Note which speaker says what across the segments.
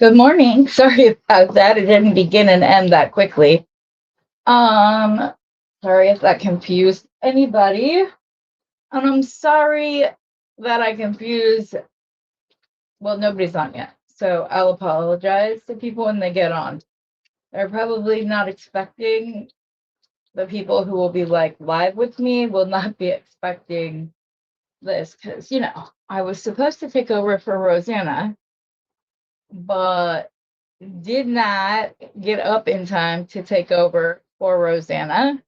Speaker 1: Good morning. Sorry about that. It didn't begin and end that quickly. Um, Sorry if that confused anybody. And I'm sorry that I confused, well, nobody's on yet. So I'll apologize to people when they get on. They're probably not expecting the people who will be like live with me will not be expecting this because, I was supposed to take over for Rosanna, but did not get up in time to take over for Rosanna.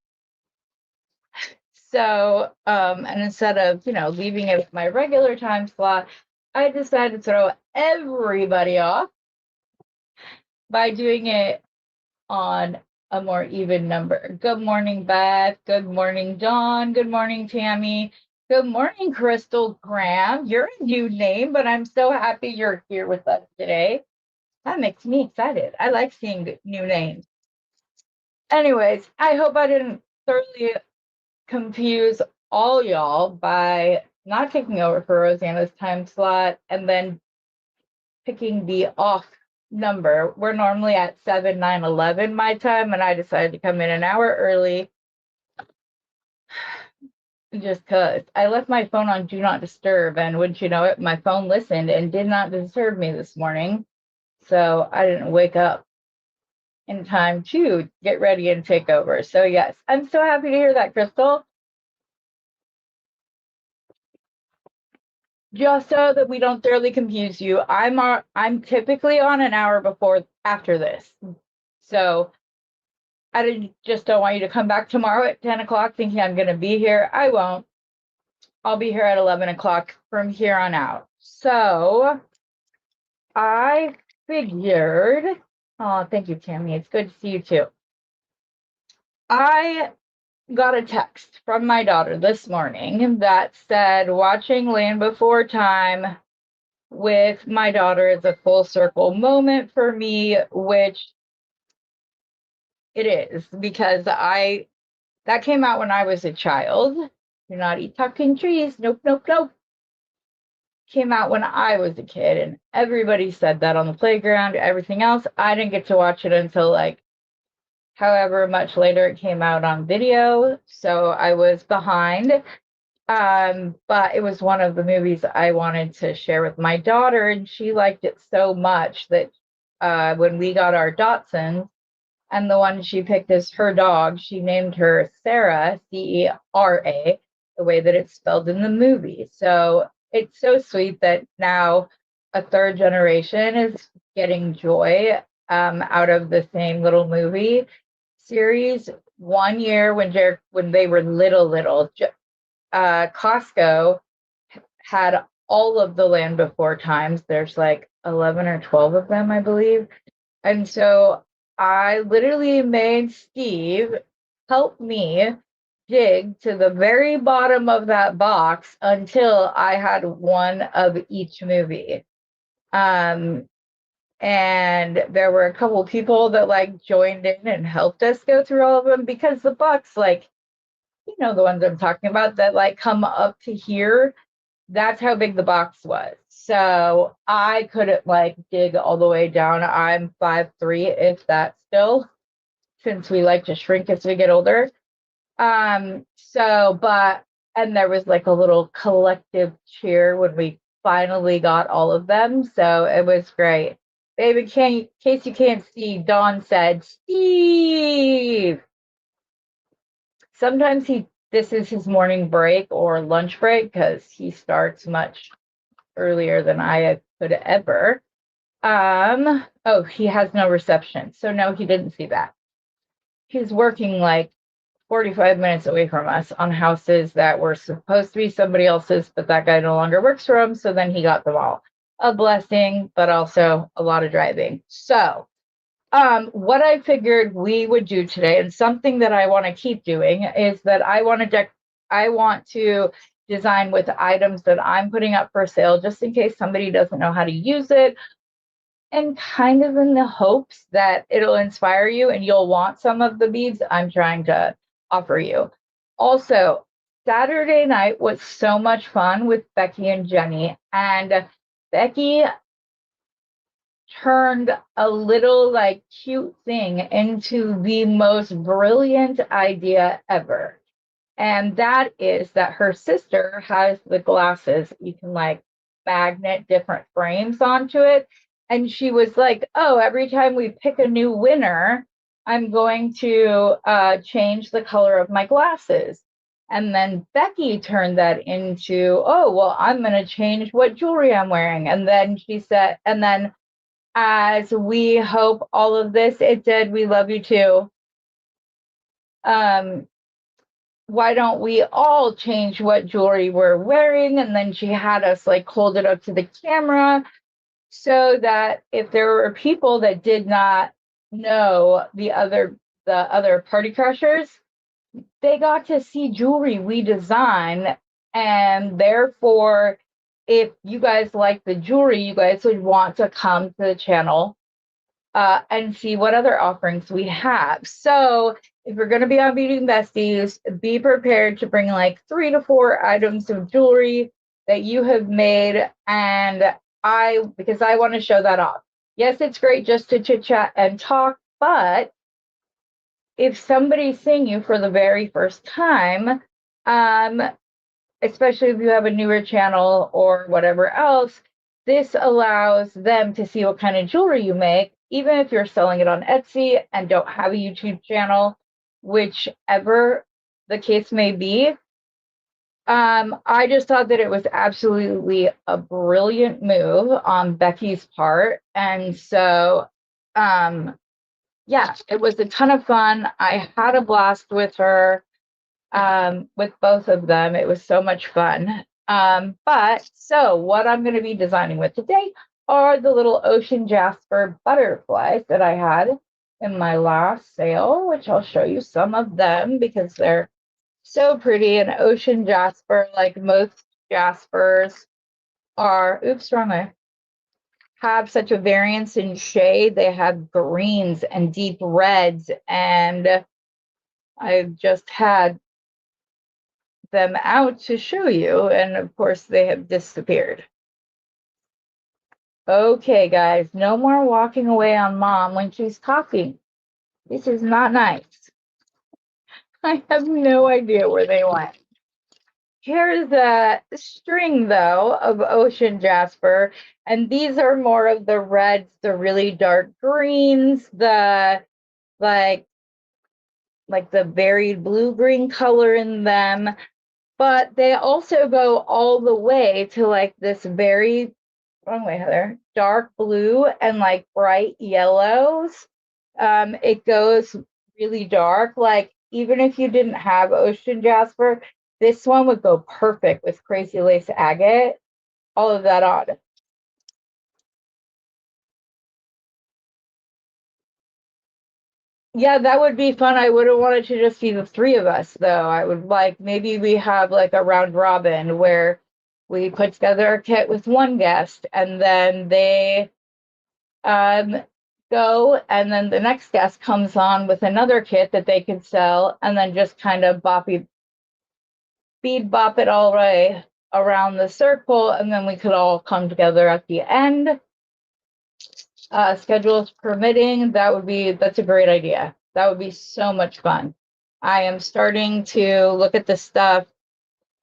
Speaker 1: So, and instead of, leaving it with my regular time slot, I decided to throw everybody off by doing it on a more even number. Good morning, Beth. Good morning, Dawn. Good morning, Tammy. Good morning, Crystal Graham. You're a new name, but I'm so happy you're here with us today. That makes me excited. I like seeing new names. Anyways, I hope I didn't thoroughly confuse all y'all by not taking over for Rosanna's time slot and then picking the off number. We're normally at 7, 9, 11 my time, and I decided to come in an hour early just because I left my phone on Do Not Disturb, and wouldn't you know it, my phone listened and did not disturb me this morning. So I didn't wake up in time to get ready and take over. So yes, I'm so happy to hear that, Crystal. Just so that we don't thoroughly confuse you, I'm typically on an hour before after this. So just don't want you to come back tomorrow at 10 o'clock thinking I'm going to be here. I won't. I'll be here at 11 o'clock from here on out. So I figured, oh, thank you, Tammy. It's good to see you too. I got a text from my daughter this morning that said, watching Land Before Time with my daughter is a full circle moment for me, which it is because that came out when I was a child. Do not eat talking trees. Nope, nope, nope. Came out when I was a kid, and everybody said that on the playground. Everything else, I didn't get to watch it until like however much later it came out on video. So I was behind. But it was one of the movies I wanted to share with my daughter, and she liked it so much that when we got our Dachshunds, and the one she picked as her dog, she named her Sarah, Cera, the way that it's spelled in the movie. So it's so sweet that now a third generation is getting joy out of the same little movie series. One year when they were little, Costco had all of the Land Before Times. There's like 11 or 12 of them, I believe. And so I literally made Steve help me dig to the very bottom of that box until I had one of each movie. And there were a couple people that like joined in and helped us go through all of them because the box, like, the ones I'm talking about that like come up to here, that's how big the box was. So I couldn't like dig all the way down. I'm 5'3", if that still, since we like to shrink as we get older. And there was like a little collective cheer when we finally got all of them. So it was great. Babe, in case you can't see, Dawn said, Steve. Sometimes this is his morning break or lunch break because he starts much earlier than I could ever. Oh, he has no reception. So no, he didn't see that. He's working like 45 minutes away from us on houses that were supposed to be somebody else's, but that guy no longer works for him. So then he got them all. A blessing, but also a lot of driving. So what I figured we would do today, and something that I want to keep doing, is that I want to design with items that I'm putting up for sale, just in case somebody doesn't know how to use it, and kind of in the hopes that it'll inspire you and you'll want some of the beads I'm trying to offer you. Also, Saturday night was so much fun with Becky and Jenny, and Becky turned a little like cute thing into the most brilliant idea ever. And that is that her sister has the glasses. You can like magnet different frames onto it. And she was like, oh, every time we pick a new winner, I'm going to change the color of my glasses. And then Becky turned that into, oh, well, I'm going to change what jewelry I'm wearing. And then she said, and then as we hope all of this, it did, we love you too. Why don't we all change what jewelry we're wearing? And then she had us like hold it up to the camera so that if there were people that did not know the other party crushers, they got to see jewelry we design. And therefore, if you guys like the jewelry, you guys would want to come to the channel and see what other offerings we have. So if you're going to be on Beading Besties, be prepared to bring like 3 to 4 items of jewelry that you have made. And because I want to show that off. Yes, it's great just to chit chat and talk, but if somebody's seeing you for the very first time, especially if you have a newer channel or whatever else, this allows them to see what kind of jewelry you make, even if you're selling it on Etsy and don't have a YouTube channel, whichever the case may be. I just thought that it was absolutely a brilliant move on Becky's part. And so, yeah, it was a ton of fun. I had a blast with her, with both of them. It was so much fun. But so what I'm going to be designing with today are the little ocean jasper butterflies that I had in my last sale, which I'll show you some of them because they're so pretty. And ocean jasper, like most jaspers, oops, wrong way, have such a variance in shade. They have greens and deep reds, and I've just had them out to show you, and of course they have disappeared. Okay, guys, no more walking away on mom when she's talking. This is not nice. I have no idea where they went. Here's a string, though, of ocean jasper, and these are more of the reds, the really dark greens, the like the varied blue-green color in them, but they also go all the way to like this very, wrong way, Heather, dark blue and like bright yellows. It goes really dark. Like even if you didn't have ocean jasper, this one would go perfect with crazy lace agate, all of that on. Yeah, that would be fun. I wouldn't want it to just be the 3 of us, though. I would like maybe we have like a round robin where we put together a kit with one guest and then they go and then the next guest comes on with another kit that they can sell and then just kind of bead bop it all right around the circle, and then we could all come together at the end. Schedules permitting, that's a great idea. That would be so much fun. I am starting to look at the stuff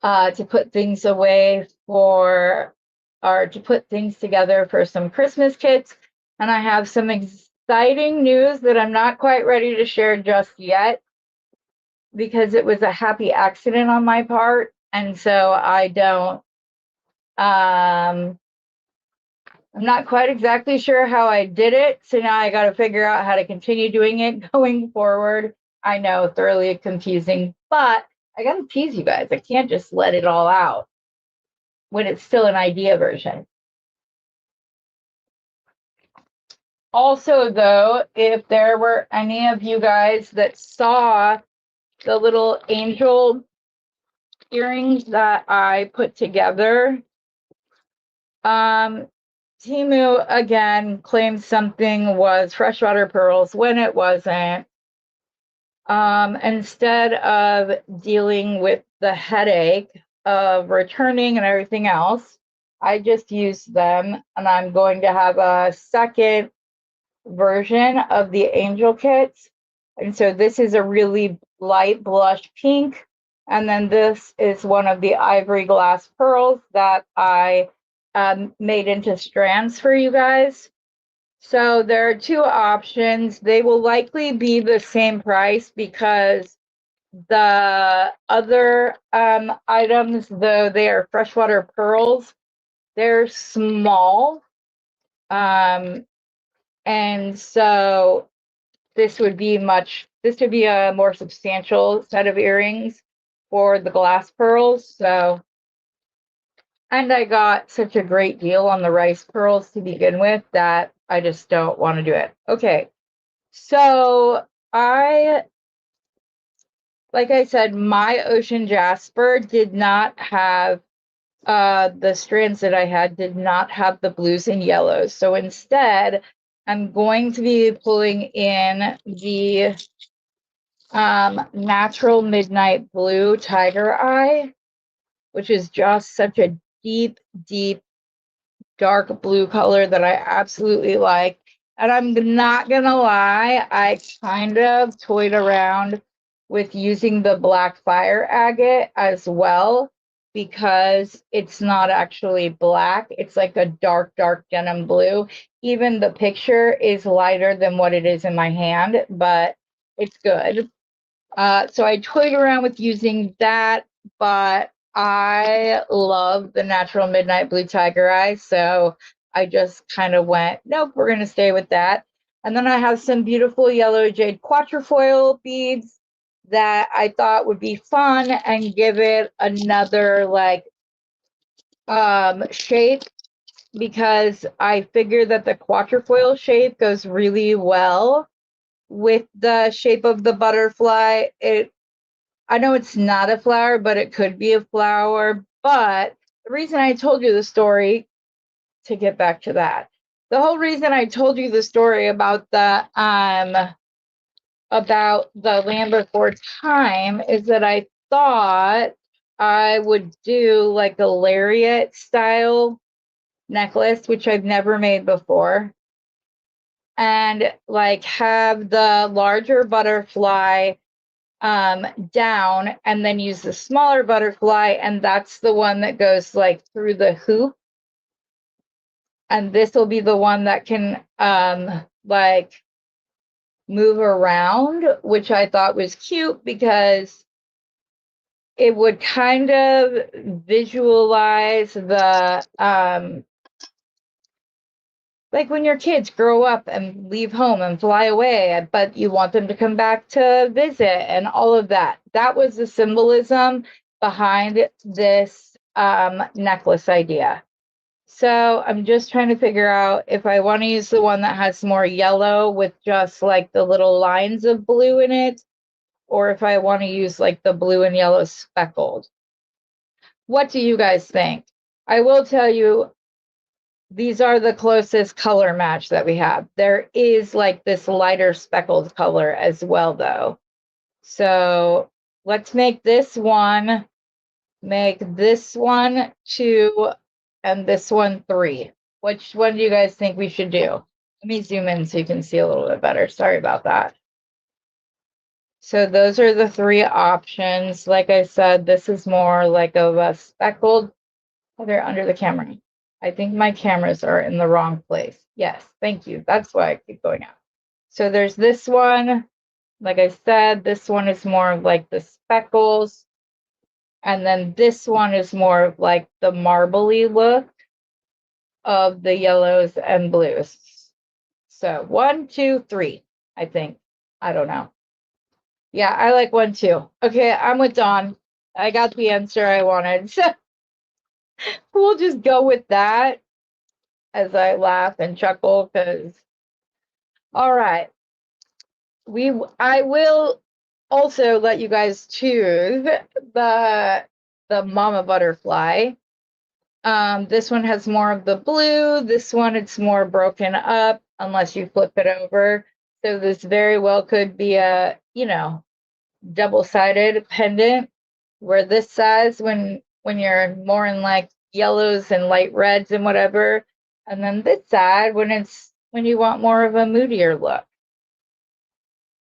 Speaker 1: to put things away or to put things together for some Christmas kits. And I have some exciting news that I'm not quite ready to share just yet because it was a happy accident on my part. And so I'm not quite exactly sure how I did it. So now I got to figure out how to continue doing it going forward. I know, thoroughly confusing, but I got to tease you guys. I can't just let it all out when it's still an idea version. Also, though, if there were any of you guys that saw the little angel earrings that I put together, Timu again claimed something was freshwater pearls when it wasn't. Instead of dealing with the headache of returning and everything else, I just used them, and I'm going to have a second version of the angel kits. And so this is a really light blush pink. And then this is one of the ivory glass pearls that I made into strands for you guys. So there are two options. They will likely be the same price because the other items, though they are freshwater pearls, they're small. And so this would be a more substantial set of earrings for the glass pearls. So, and I got such a great deal on the rice pearls to begin with that I just don't want to do it. Okay. So like I said, my ocean jasper did not have the strands that I had did not have the blues and yellows. So instead, I'm going to be pulling in the natural midnight blue tiger eye, which is just such a deep, deep, dark blue color that I absolutely like. And I'm not gonna lie, I kind of toyed around with using the black fire agate as well, because it's not actually black. It's like a dark, dark denim blue. Even the picture is lighter than what it is in my hand, but it's good. So I toyed around with using that, but I love the natural midnight blue tiger eye. So I just kind of went, nope, we're going to stay with that. And then I have some beautiful yellow jade quatrefoil beads that I thought would be fun and give it another like shape, because I figured that the quatrefoil shape goes really well with the shape of the butterfly. I know it's not a flower, but it could be a flower. But the reason I told you the story, to get back to that, the whole reason I told you the story about the Land Before Time is that I thought I would do like a lariat style necklace, which I've never made before, and like have the larger butterfly down, and then use the smaller butterfly, and that's the one that goes like through the hoop, and this will be the one that can like move around, which I thought was cute because it would kind of visualize the like when your kids grow up and leave home and fly away, but you want them to come back to visit and all of that. That was the symbolism behind this necklace idea. So I'm just trying to figure out if I want to use the one that has more yellow with just like the little lines of blue in it, or if I want to use like the blue and yellow speckled. What do you guys think? I will tell you, these are the closest color match that we have. There is like this lighter speckled color as well, though. So let's make this one 2, and this one 3. Which one do you guys think we should do? Let me zoom in so you can see a little bit better. Sorry about that. So those are the 3 options. Like I said, this is more like of a speckled. Oh, they're under the camera. I think my cameras are in the wrong place. Yes, thank you. That's why I keep going out. So there's this one. Like I said, this one is more like the speckles. And then this one is more of like the marbly look of the yellows and blues. So 1, 2, 3, I think. I don't know. Yeah, I like 1, 2. Okay, I'm with Dawn. I got the answer I wanted. So we'll just go with that as I laugh and chuckle, because all right. I will also let you guys choose the mama butterfly. This one has more of the blue. This one, it's more broken up unless you flip it over. So this very well could be a, double-sided pendant, where this size, when you're more in like yellows and light reds and whatever. And then this side when you want more of a moodier look.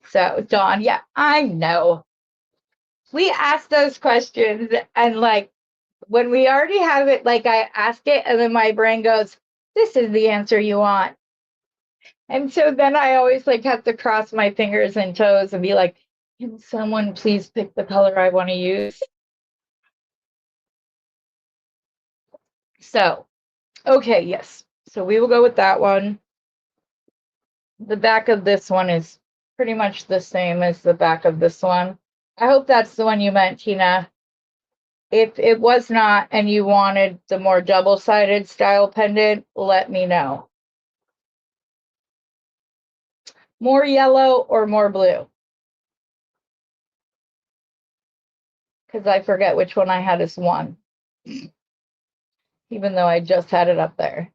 Speaker 1: So Dawn, yeah, I know. We ask those questions and like when we already have it, like I ask it and then my brain goes, this is the answer you want. And so then I always like have to cross my fingers and toes and be like, can someone please pick the color I want to use? So, okay, yes. So we will go with that one. The back of this one is pretty much the same as the back of this one. I hope that's the one you meant, Tina. If it was not and you wanted the more double-sided style pendant, let me know. More yellow or more blue? Because I forget which one I had as one, even though I just had it up there.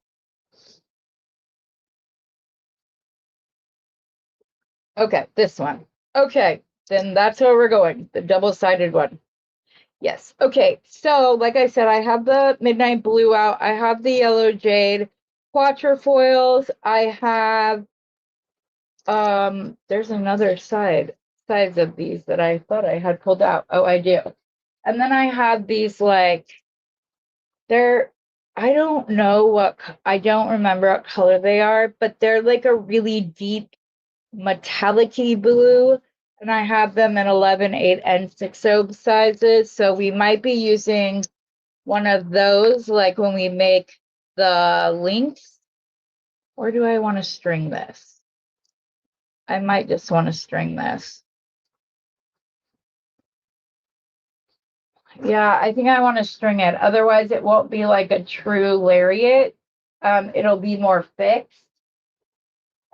Speaker 1: Okay, this one. Okay, then that's where we're going, the double-sided one. Yes. Okay, so like I said, I have the midnight blue out. I have the yellow jade quatrefoils. I have there's another sides of these that I thought I had pulled out. Oh, I do. And then I have these like I don't know I don't remember what color they are, but they're like a really deep metallic-y blue, and I have them in 11, 8, and 6/0 sizes. So we might be using one of those like when we make the links. Or do I want to string this? I might just want to string this. Yeah, I think I want to string it. Otherwise, it won't be like a true lariat. It'll be more fixed.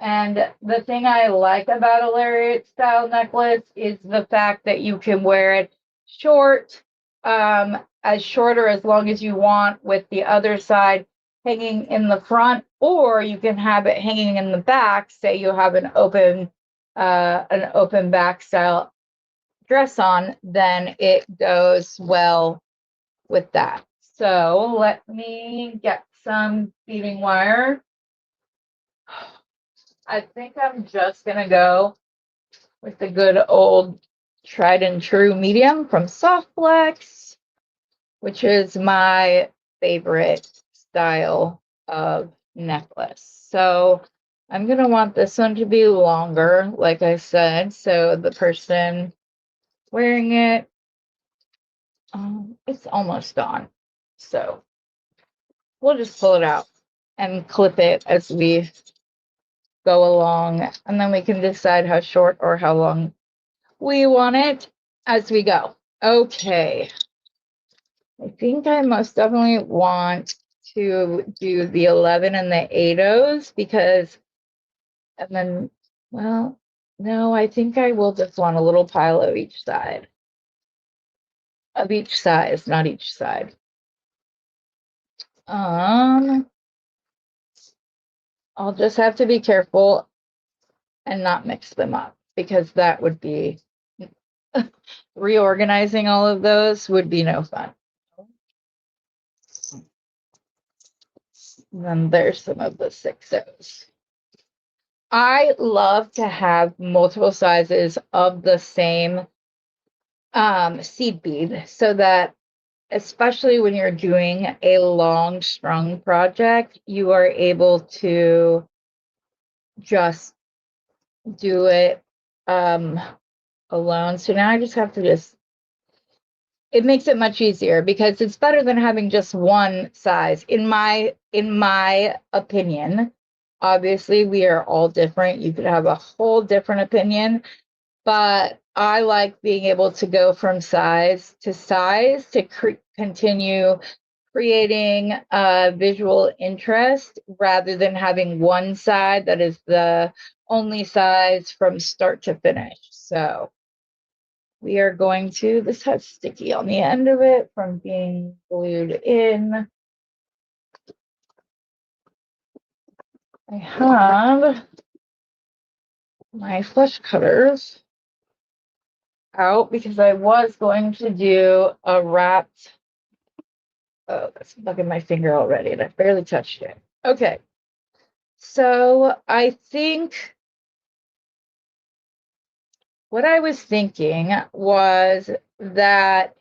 Speaker 1: And the thing I like about a lariat style necklace is the fact that you can wear it short, as short or as long as you want, with the other side hanging in the front, or you can have it hanging in the back. Say you have an open back style dress on, then it goes well with that. So let me get some beading wire. I think I'm just gonna go with the good old tried and true medium from Softflex, which is my favorite style of necklace. So I'm gonna want this one to be longer, like I said, so the person wearing it, it's almost gone. So we'll just pull it out and clip it as we go along, and then we can decide how short or how long we want it as we go. Okay. I think I most definitely want to do the 11 and the 8/0s because, and then, well, no, I think I will just want a little pile of each side. Of each size, not each side. I'll just have to be careful and not mix them up because that would be reorganizing all of those would be no fun. And then there's some of the 6/0s. I love to have multiple sizes of the same seed bead so that especially when you're doing a long strung project, you are able to just do it alone. So now I just have to it makes it much easier because it's better than having just one size in my opinion. Obviously we are all different. You could have a whole different opinion, but I like being able to go from size to continue creating visual interest rather than having one side that is the only size from start to finish. So we are going to, this has sticky on the end of it from being glued in. I have my flush cutters out because I was going to do a wrapped Oh, that's bugging my finger already, and I barely touched it. Okay. So I think what I was thinking was that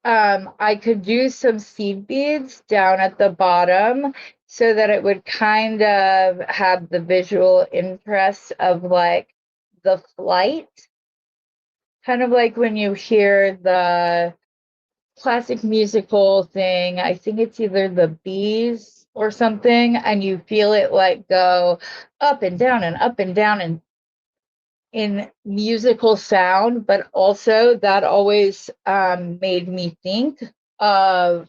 Speaker 1: I could do some seed beads down at the bottom so that it would kind of have the visual impress of like the flight, kind of like when you hear the classic musical thing. I think it's either the bees or something, and you feel it like go up and down and up and down and in musical sound, but also that always made me think of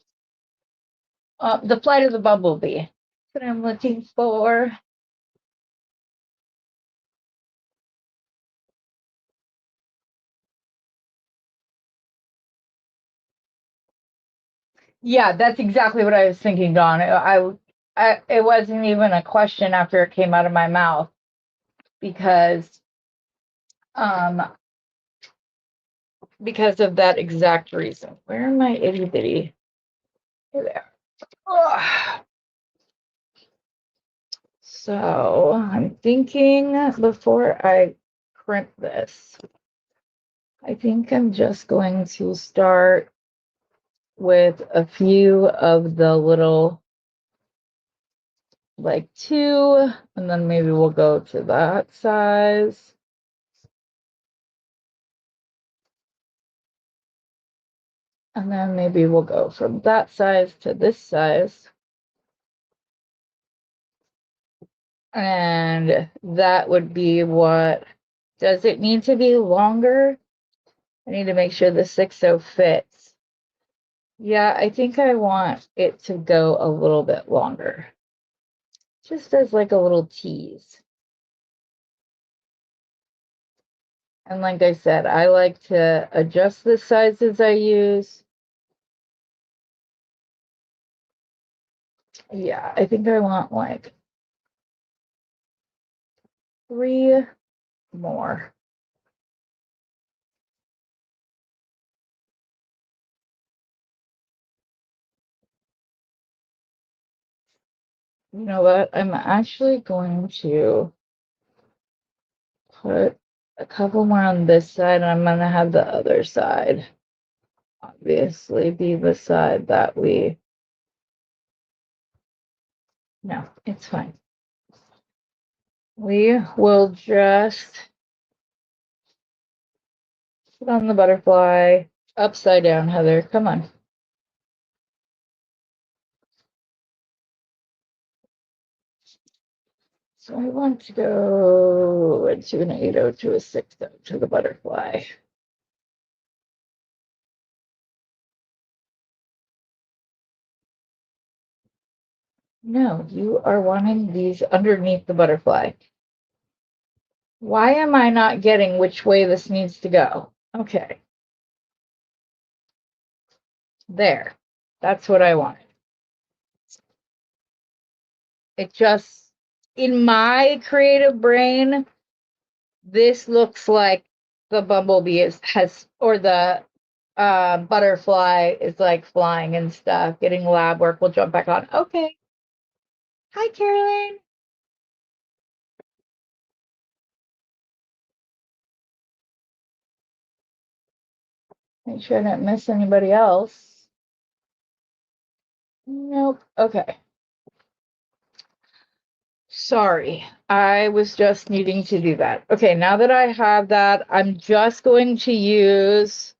Speaker 1: the flight of the bumblebee. What I'm looking for. Yeah, that's exactly what I was thinking, Dawn. It wasn't even a question after it came out of my mouth um because of that exact reason. Where am I, itty bitty? Here they are. Ugh. So I'm thinking before I crimp this, I think I'm just going to start with a few of the little, like 2, and then maybe we'll go to that size. And then maybe we'll go from that size to this size. And that would be what, does it need to be longer? I need to make sure the 6/0 fits. Yeah, I think I want it to go a little bit longer. Just as like a little tease. And like I said, I like to adjust the sizes I use. Yeah, I think I want like 3 more. You know what? I'm actually going to put a couple more on this side, and I'm going to have the other side obviously be the side that we, no, it's fine. We will just put on the butterfly upside down, Heather. Come on. So I want to go into an 8/0 to a 6/0 to the butterfly. No, you are wanting these underneath the butterfly. Why am I not getting which way this needs to go? Okay. There. That's what I wanted. It just, in my creative brain, this looks like the bumblebee has, or the butterfly is like flying and stuff, getting lab work. We'll jump back on. Okay. Hi, Caroline. Make sure I didn't miss anybody else. Nope. Okay. Sorry, I was just needing to do that. Okay, now that I have that, I'm just going to use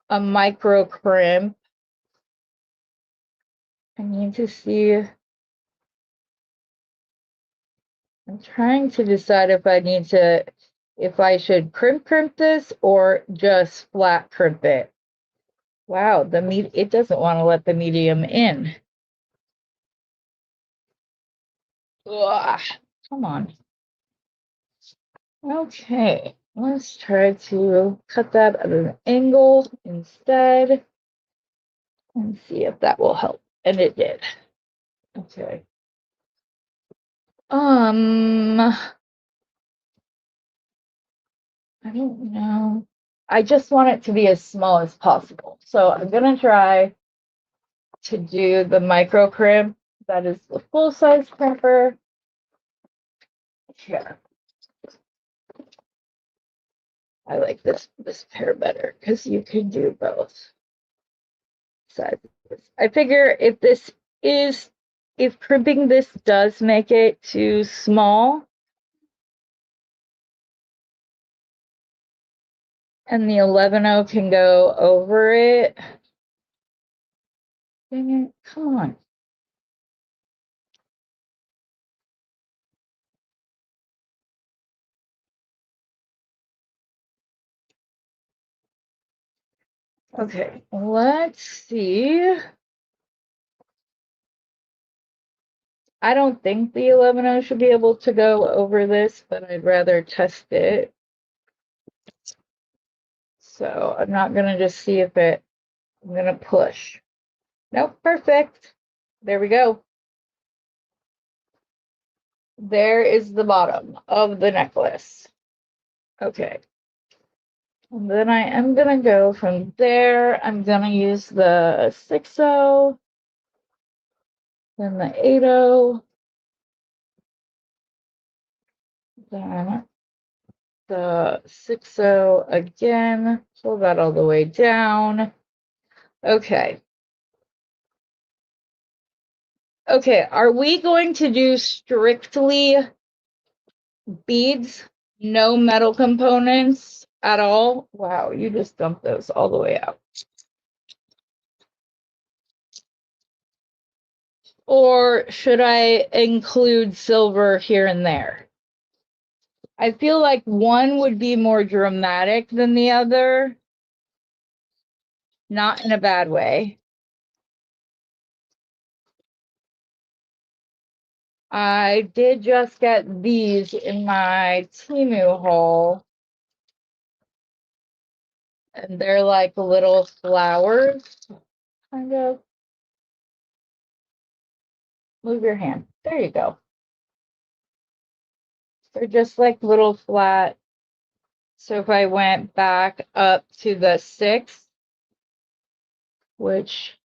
Speaker 1: a micro crimp. I need to see. I'm trying to decide if I need to, if I should crimp this or just flat crimp it. Wow, it doesn't want to let the medium in. Ugh, come on. Okay, let's try to cut that at an angle instead and see if that will help. And it did. Okay. I don't know. I just want it to be as small as possible. So I'm gonna try to do the micro crimp. That is the full size crimper. Here. I like this pair better because you can do both sizes. I figure if crimping this does make it too small and the 11-0 can go over it. Dang it, come on. Okay, let's see. I don't think the 11-0 should be able to go over this, but I'd rather test it. So I'm not gonna just see if I'm gonna push. Nope, perfect. There we go. There is the bottom of the necklace. Okay. And then I am gonna go from there. I'm gonna use the 6-0, then the 8-0, then the 6-0 again. Pull that all the way down. Okay. Okay, are we going to do strictly beads, no metal components at all? Wow, you just dumped those all the way out. Or should I include silver here and there? I feel like one would be more dramatic than the other. Not in a bad way. I did just get these in my Temu haul. And they're like little flowers, kind of. Move your hand. There you go. They're just like little flat. So if I went back up to the 6, which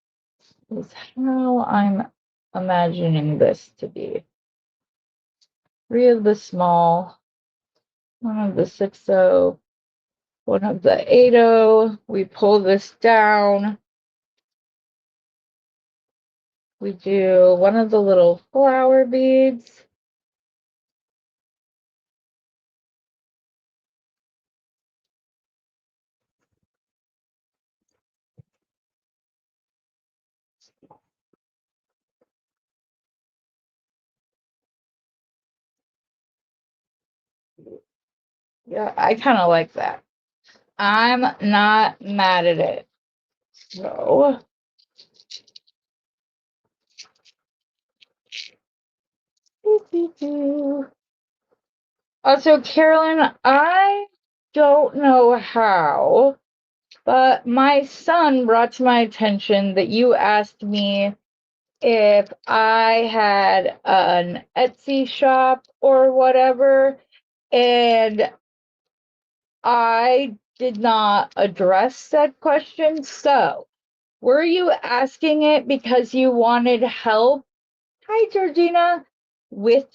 Speaker 1: is how I'm imagining this to be. 3 of the small, 1 of the 6-0, 1 of the 8-0. We pull this down. We do 1 of the little flower beads. Yeah, I kind of like that. I'm not mad at it. So also, Carolyn, I don't know how, but my son brought to my attention that you asked me if I had an Etsy shop or whatever, and I did not address said question. So, were you asking it because you wanted help? Hi, Georgina. With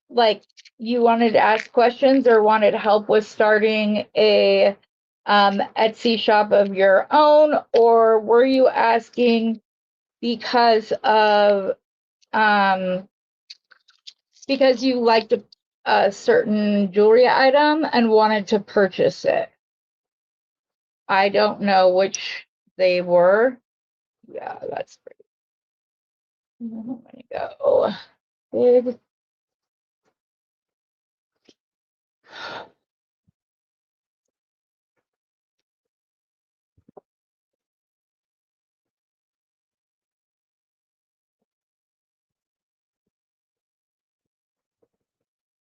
Speaker 1: like you wanted to ask questions or wanted help with starting a Etsy shop of your own, or were you asking because of because you liked a certain jewelry item and wanted to purchase it? I don't know which they were. Yeah, that's pretty. I'm gonna go big.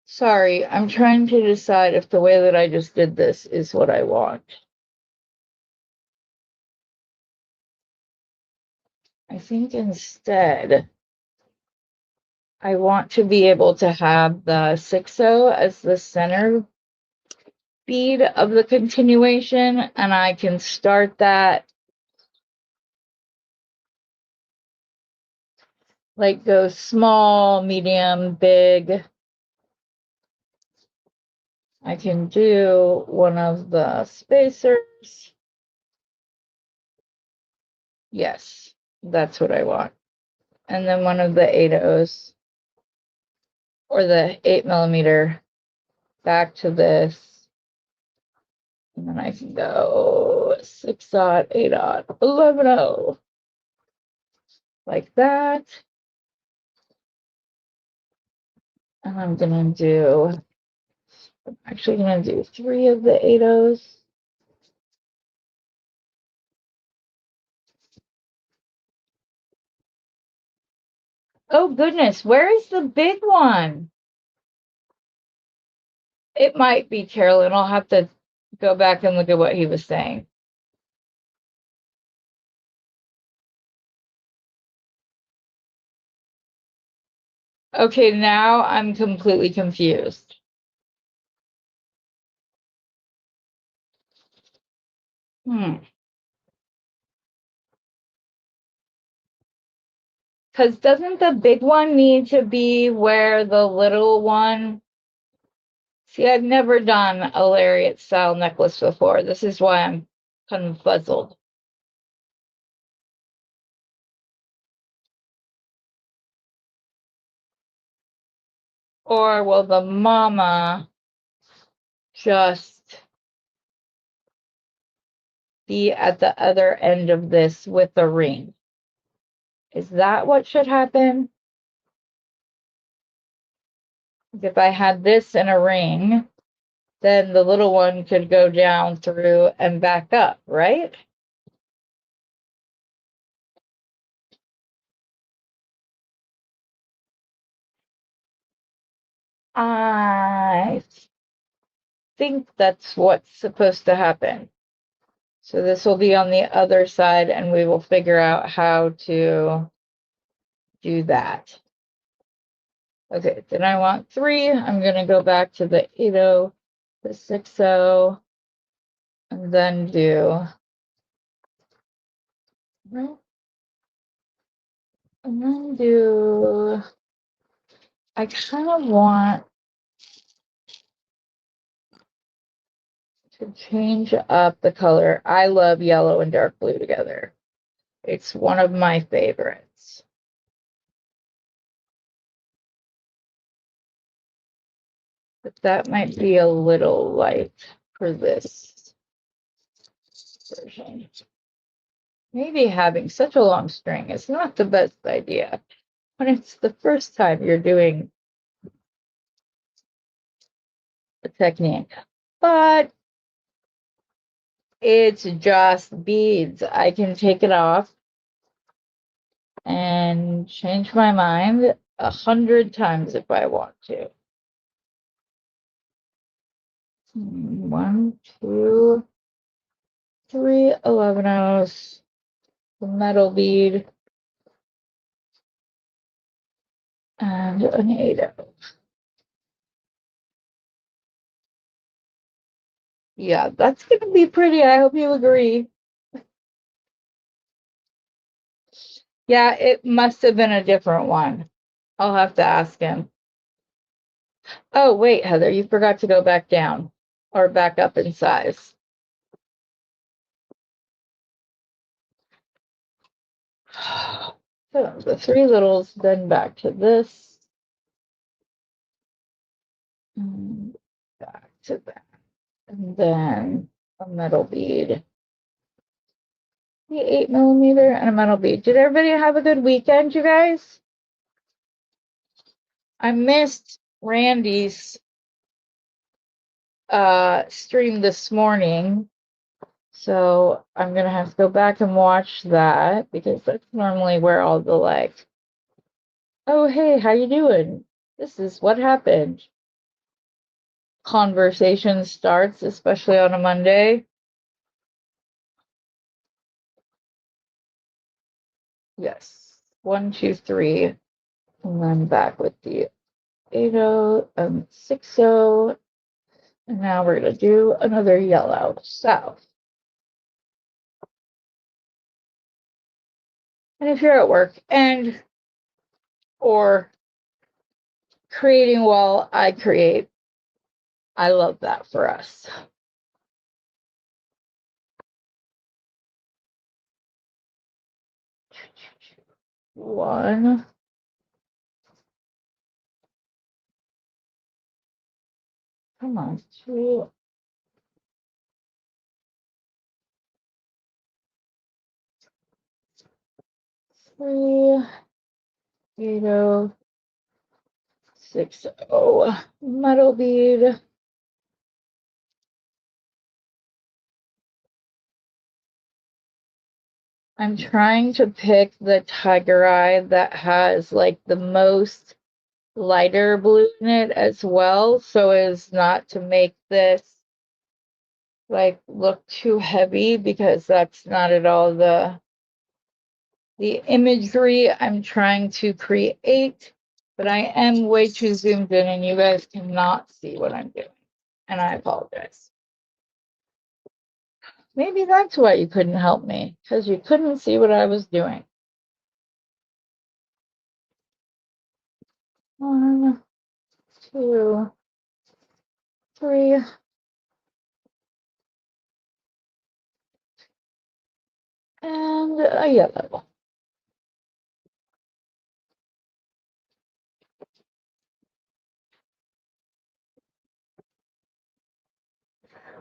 Speaker 1: Sorry, I'm trying to decide if the way that I just did this is what I want. I think instead, I want to be able to have the 6-0 as the center bead of the continuation, and I can start that like go small, medium, big. I can do one of the spacers. Yes, that's what I want. And then one of the 8.0s or the 8mm back to this. And then I can go 6/0, 8/0, 11/0 like that. And I'm actually gonna do 3 of the 8.0s. Oh goodness, where is the big one? It might be Carolyn. I'll have to go back and look at what he was saying. Okay, now I'm completely confused. Because doesn't the big one need to be where the little one? See, I've never done a lariat style necklace before. This is why I'm confuzzled. Or will the mama just be at the other end of this with the ring? Is that what should happen? If I had this in a ring, then the little one could go down through and back up, right? I think that's what's supposed to happen. So this will be on the other side, and we will figure out how to do that. Okay, then I want 3. I'm going to go back to the 8/0, the 6/0, and then do, I kind of want to change up the color. I love yellow and dark blue together. It's one of my favorites. But that might be a little light for this version. Maybe having such a long string is not the best idea when it's the first time you're doing a technique. But it's just beads. I can take it off and change my mind 100 times if I want to. 1, 2, 3 11/0s, the metal bead, and an 8/0. Yeah, that's going to be pretty. I hope you agree. Yeah, it must have been a different one. I'll have to ask him. Oh, wait, Heather, you forgot to go back down or back up in size. So the 3 littles, then back to this. And back to that. And then a metal bead. The 8mm and a metal bead. Did everybody have a good weekend, you guys? I missed Randy's stream this morning. So I'm gonna have to go back and watch that because that's normally where all the like, oh hey, how you doing? This is what happened. Conversation starts, especially on a Monday. Yes. 1, 2, 3. And then back with the 8/0 and 6/0. And now we're gonna do another yellow. So, and if you're at work and or creating while I create. I love that for us. One. Come on, two. Three. 80. 60. Metal bead. I'm trying to pick the tiger eye that has like the most lighter blue in it as well, so as not to make this like look too heavy, because that's not at all the imagery I'm trying to create. But I am way too zoomed in and you guys cannot see what I'm doing, and I apologize. Maybe that's why you couldn't help me, because you couldn't see what I was doing. 1, 2, 3. And a yellow.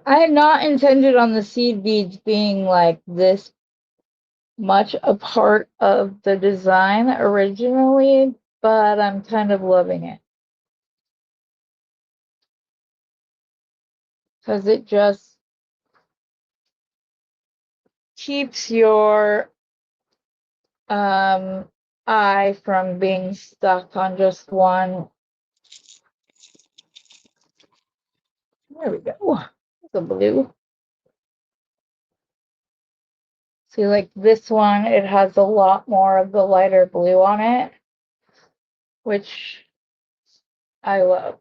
Speaker 1: I had not intended on the seed beads being like this much a part of the design originally, but I'm kind of loving it. Because it just keeps your eye from being stuck on just one. There we go. The blue. See, like this one, it has a lot more of the lighter blue on it, which I love.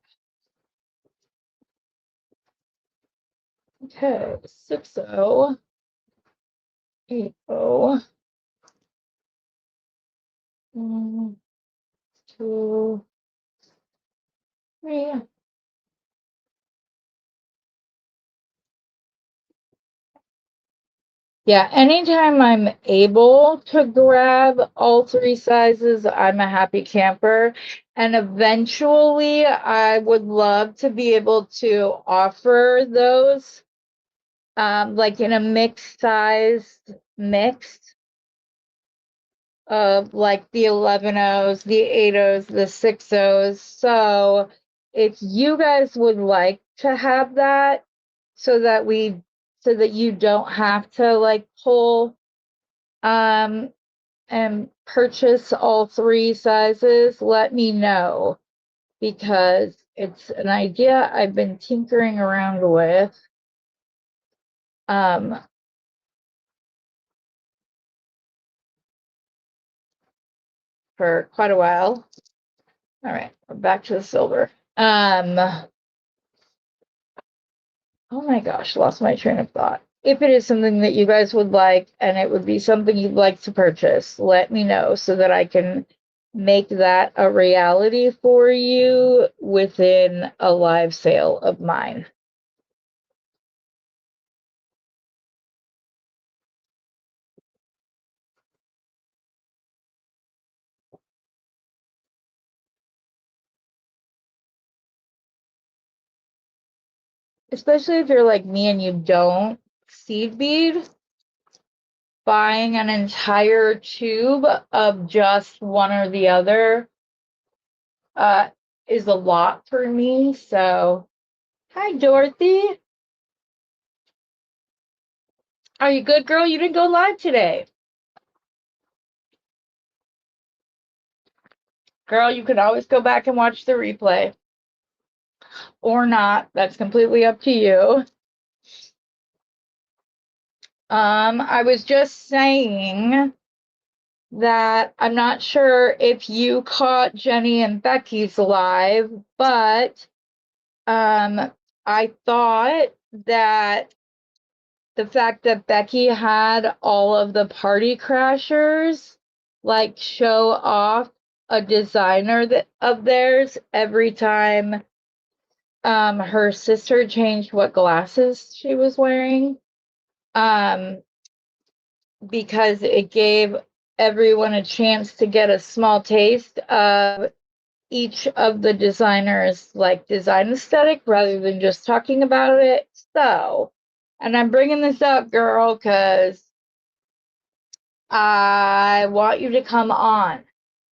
Speaker 1: Okay, 60, 80. 1, 2, 3. Yeah, anytime I'm able to grab all 3 sizes, I'm a happy camper. And eventually, I would love to be able to offer those, like in a mixed sized mix of like the 11s, the 8s, the 6s. So if you guys would like to have that, so that you don't have to like pull and purchase all 3 sizes, let me know, because it's an idea I've been tinkering around with for quite a while. All right, we're back to the silver. Oh my gosh, lost my train of thought. If it is something that you guys would like and it would be something you'd like to purchase, let me know so that I can make that a reality for you within a live sale of mine. Especially if you're like me and you don't seed bead, buying an entire tube of just one or the other is a lot for me. So, hi, Dorothy. Are you good, girl? You didn't go live today. Girl, you could always go back and watch the replay. Or not. That's completely up to you. I was just saying that I'm not sure if you caught Jenny and Becky's live, but I thought that the fact that Becky had all of the party crashers like show off a designer of theirs every time her sister changed what glasses she was wearing. Because it gave everyone a chance to get a small taste of each of the designers' like design aesthetic rather than just talking about it. So, and I'm bringing this up, girl, because I want you to come on.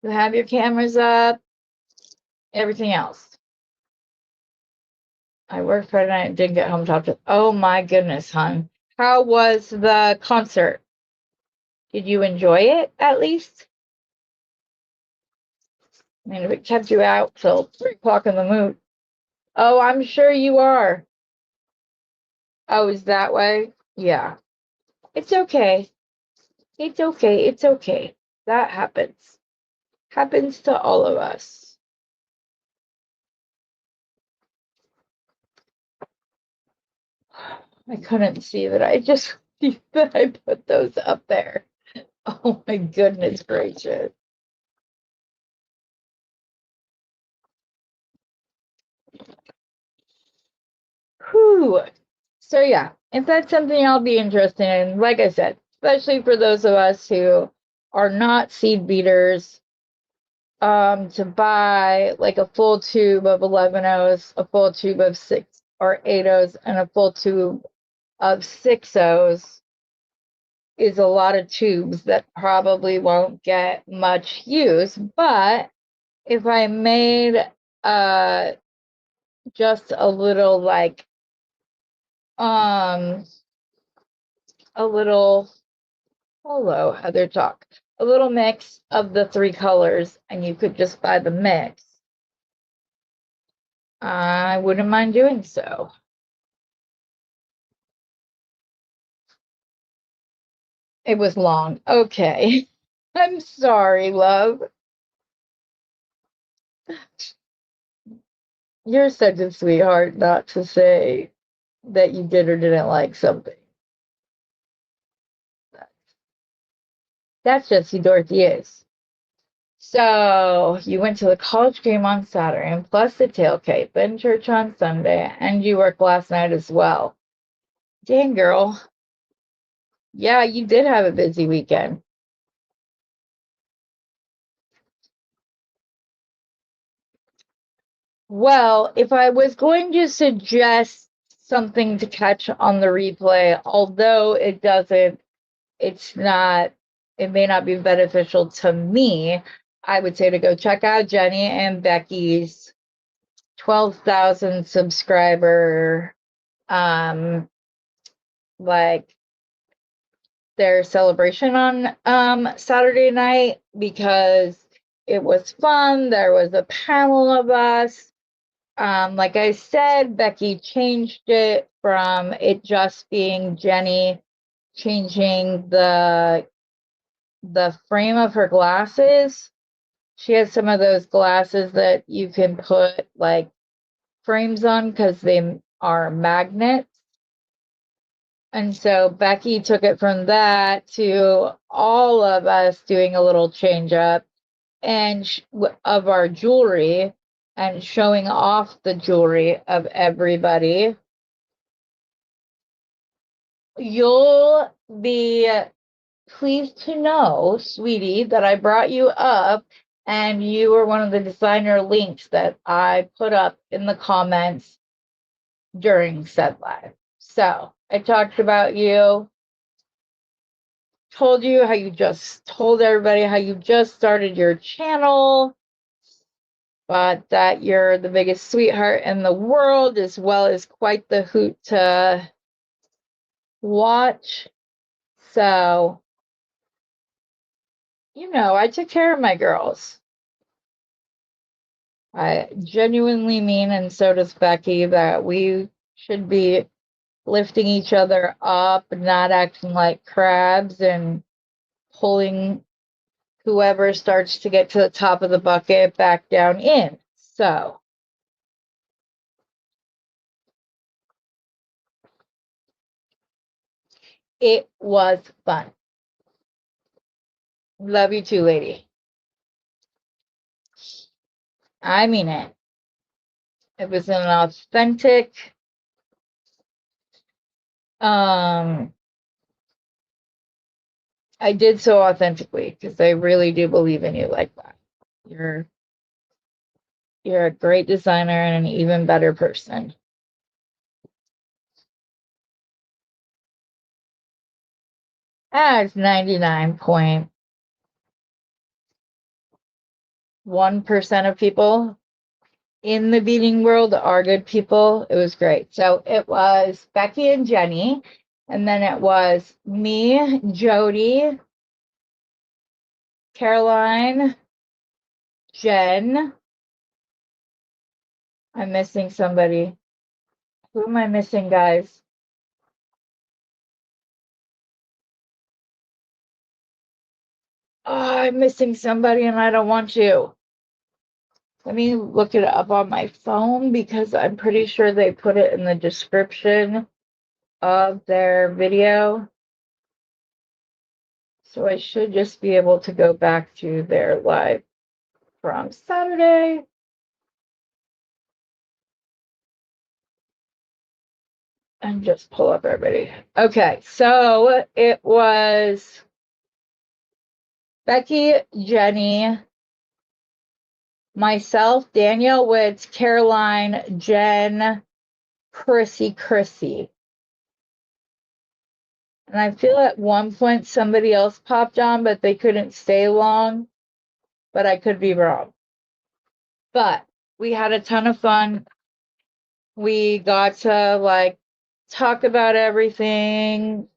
Speaker 1: You have your cameras up, everything else. I worked Friday night and didn't get home till oh my goodness, hon. How was the concert? Did you enjoy it at least? I mean, if it kept you out till 3 o'clock in the mood. Oh, I'm sure you are. Oh, is that way? Yeah. It's okay. It's okay. It's okay. That happens. Happens to all of us. I couldn't see that. I just see that I put those up there. Oh my goodness gracious. Whew. So yeah, if that's something I'll be interested in, like I said, especially for those of us who are not seed beaters, to buy like a full tube of 11 O's, a full tube of 6 or 8 O's, and a full tube of 6 O's is a lot of tubes that probably won't get much use. But if I made just a little like a little hello Heather talk, a little mix of the 3 colors, and you could just buy the mix, I wouldn't mind doing so. It was long. Okay. I'm sorry, love. You're such a sweetheart not to say that you did or didn't like something. That's just who Dorothy is. So you went to the college game on Saturday, and plus the tailgate, then church on Sunday, and you worked last night as well. Dang, girl. Yeah, you did have a busy weekend. Well, if I was going to suggest something to catch on the replay, although it's not, it may not be beneficial to me, I would say to go check out Jenny and Becky's 12,000 subscriber, like their celebration on Saturday night, because it was fun. There was a panel of us. Like I said, Becky changed it from it just being Jenny changing the frame of her glasses. She has some of those glasses that you can put like frames on because they are magnets. And so Becky took it from that to all of us doing a little change up and of our jewelry and showing off the jewelry of everybody. You'll be pleased to know, sweetie, that I brought you up and you were one of the designer links that I put up in the comments during said live. So I talked about you, told you how you just told everybody how you just started your channel, but that you're the biggest sweetheart in the world, as well as quite the hoot to watch. So, I took care of my girls. I genuinely mean, and so does Becky, that we should be lifting each other up, not acting like crabs and pulling whoever starts to get to the top of the bucket back down in. So, it was fun. Love you too, lady. I mean it. It was an authentic, I did so authentically because I really do believe in you like that. You're a great designer and an even better person. As 99.1% of people in the beading world are good people. It was great. So it was Becky and Jenny, and then it was me, Jody, Caroline, Jen. I'm missing somebody. Who am I missing, guys? Oh, I'm missing somebody and I don't want to. Let me look it up on my phone because I'm pretty sure they put it in the description of their video. So I should just be able to go back to their live from Saturday. And just pull up everybody. Okay, so it was Becky, Jenny, myself, Danielle Woods, Caroline, Jen, Chrissy. And I feel at one point somebody else popped on, but they couldn't stay long. But I could be wrong. But we had a ton of fun. We got to like talk about everything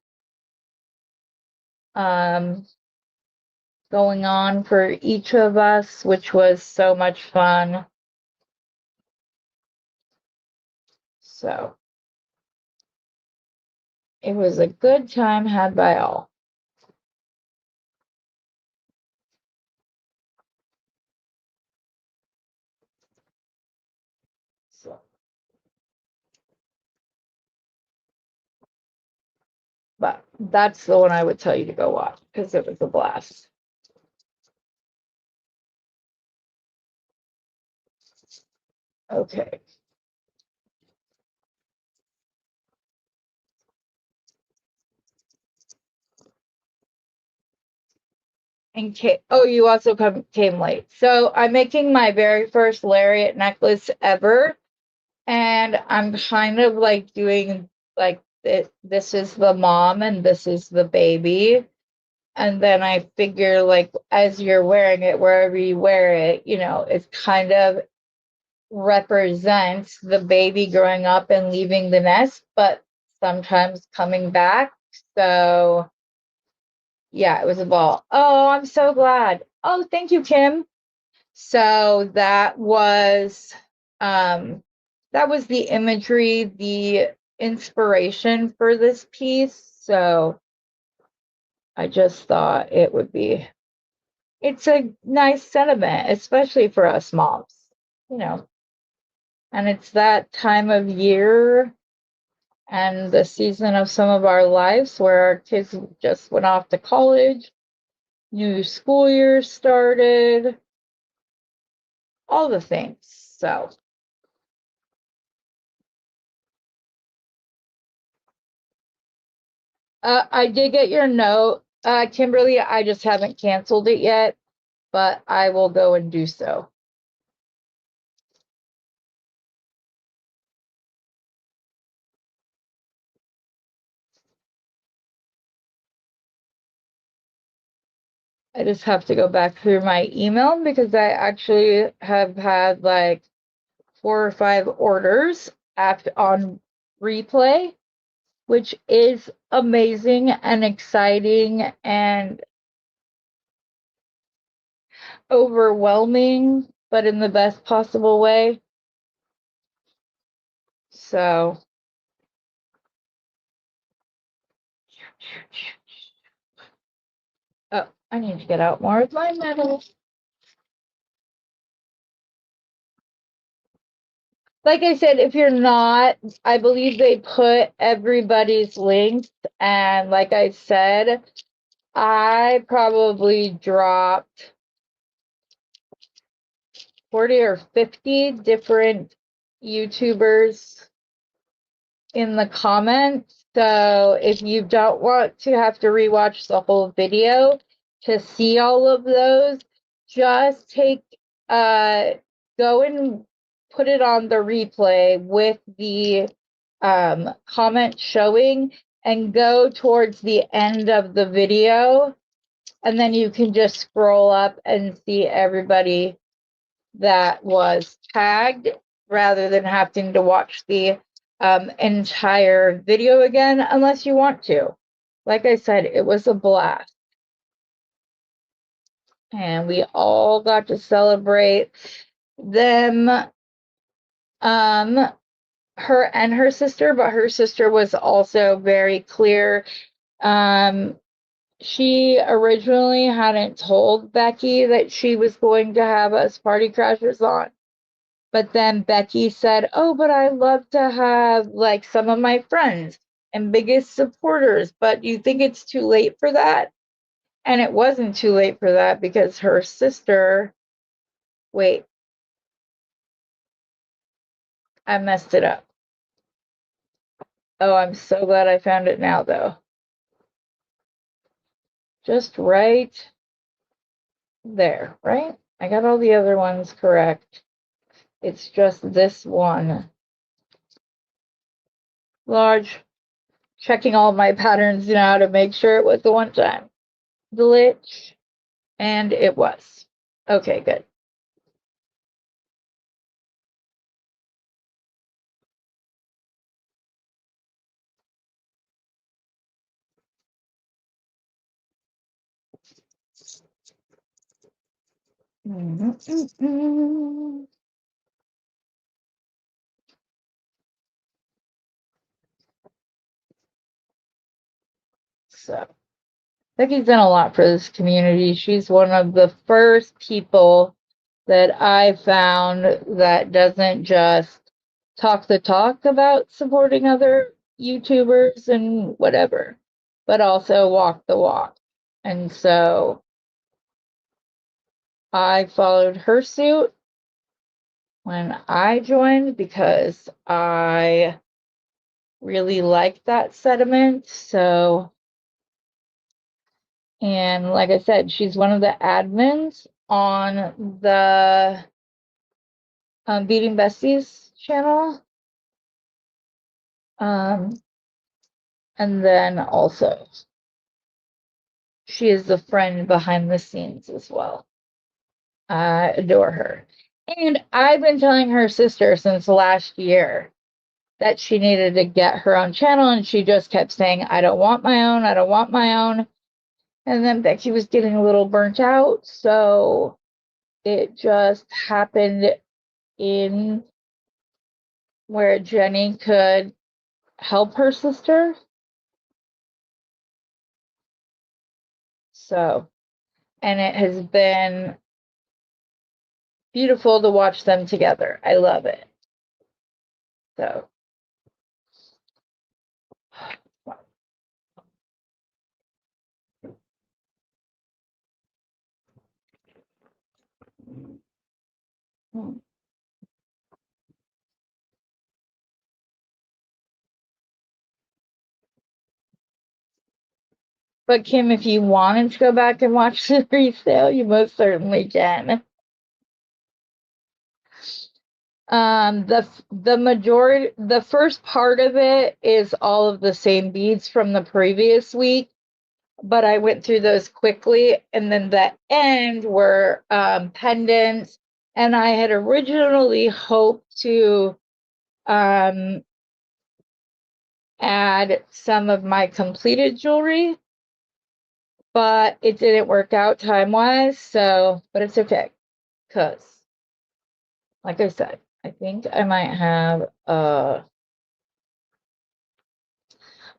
Speaker 1: going on for each of us, which was so much fun. So it was a good time had by all. So, but that's the one I would tell you to go watch because it was a blast. Okay. And oh, you also came late. So I'm making my very first lariat necklace ever. And I'm kind of like doing like this is the mom and this is the baby. And then I figure like as you're wearing it, wherever you wear it, you know, it kind of represents the baby growing up and leaving the nest, but sometimes coming back. So yeah, it was a ball. Oh, I'm so glad. Oh, thank you, Kim. So that was the imagery, the inspiration for this piece. So I just thought it's a nice sentiment, especially for us moms, you know. And it's that time of year and the season of some of our lives where our kids just went off to college, new school year started, all the things. So I did get your note, Kimberly. I just haven't canceled it yet, but I will go and do so. I just have to go back through my email because I actually have had like 4 or 5 orders on replay, which is amazing and exciting and overwhelming, but in the best possible way. So oh, I need to get out more of my metals. Like I said, if you're not, I believe they put everybody's links. And like I said, I probably dropped 40 or 50 different YouTubers in the comments. So if you don't want to have to rewatch the whole video to see all of those, just go and put it on the replay with the comment showing and go towards the end of the video, and then you can just scroll up and see everybody that was tagged rather than having to watch the entire video again unless you want to. Like I said, it was a blast. And we all got to celebrate them, her and her sister, but her sister was also very clear. She originally hadn't told Becky that she was going to have us party crashers on. But then Becky said, oh, but I love to have like some of my friends and biggest supporters. But you think it's too late for that? And it wasn't too late for that because her sister, wait, I messed it up. Oh, I'm so glad I found it now, though. Just right there, right? I got all the other ones correct. It's just this one. Large, checking all my patterns now to make sure it was the one time. Glitch, and it was. Okay, good. So, Becky's done a lot for this community. She's one of the first people that I found that doesn't just talk the talk about supporting other YouTubers and whatever, but also walk the walk. And so I followed her suit when I joined because I really liked that sentiment. So, and like I said, she's one of the admins on the Beading Besties channel. And then also, she is the friend behind the scenes as well. I adore her. And I've been telling her sister since last year that she needed to get her own channel, and she just kept saying, I don't want my own, I don't want my own. And then Becky was getting a little burnt out, so it just happened in where Jenny could help her sister. So, and it has been beautiful to watch them together. I love it. So, but Kim, if you wanted to go back and watch the resale, you most certainly can. The first part of it is all of the same beads from the previous week, but I went through those quickly, and then the end were pendants, and I had originally hoped to add some of my completed jewelry, but it didn't work out time-wise, so, but it's okay, because, like I said, I think I might have a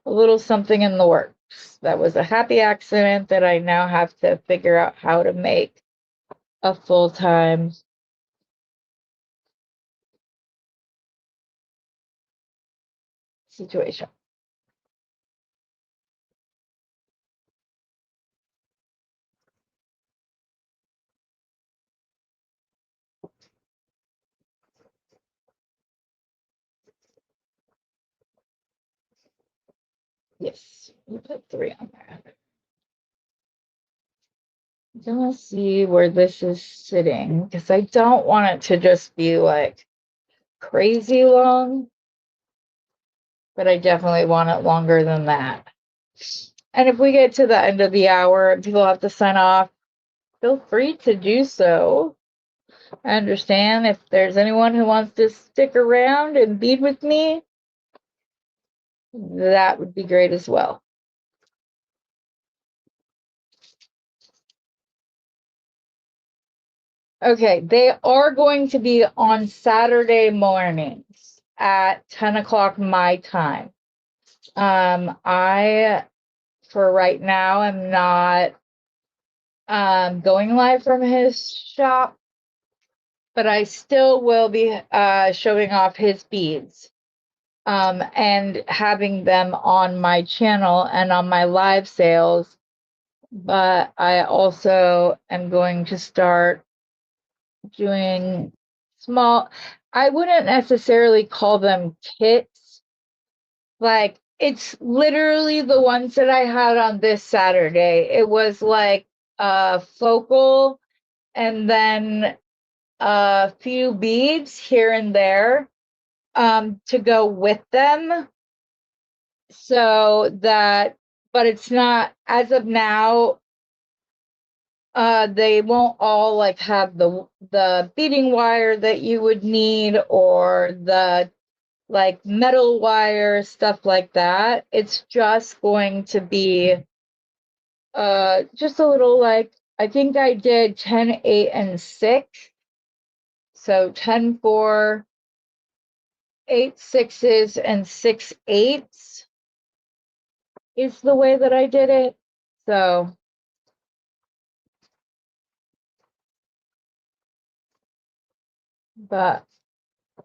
Speaker 1: little something in the works. That was a happy accident that I now have to figure out how to make a full-time situation. Yes, you put 3 on there. I'm gonna see where this is sitting because I don't want it to just be like crazy long, but I definitely want it longer than that. And if we get to the end of the hour and people have to sign off, feel free to do so. I understand if there's anyone who wants to stick around and bead with me, that would be great as well. Okay, they are going to be on Saturday mornings at 10 o'clock my time. I, for right now, am not going live from his shop, but I still will be showing off his beads and having them on my channel and on my live sales. But I also am going to start doing small, I wouldn't necessarily call them kits. Like, it's literally the ones that I had on this Saturday. It was like a focal and then a few beads here and there to go with them. So that, but it's not, as of now, they won't all like have the beading wire that you would need or the like metal wire, stuff like that. It's just going to be just a little, like, I think I did 10, 8, and 6. So 10, 4, 8 6s, and 6 8s is the way that I did it. So but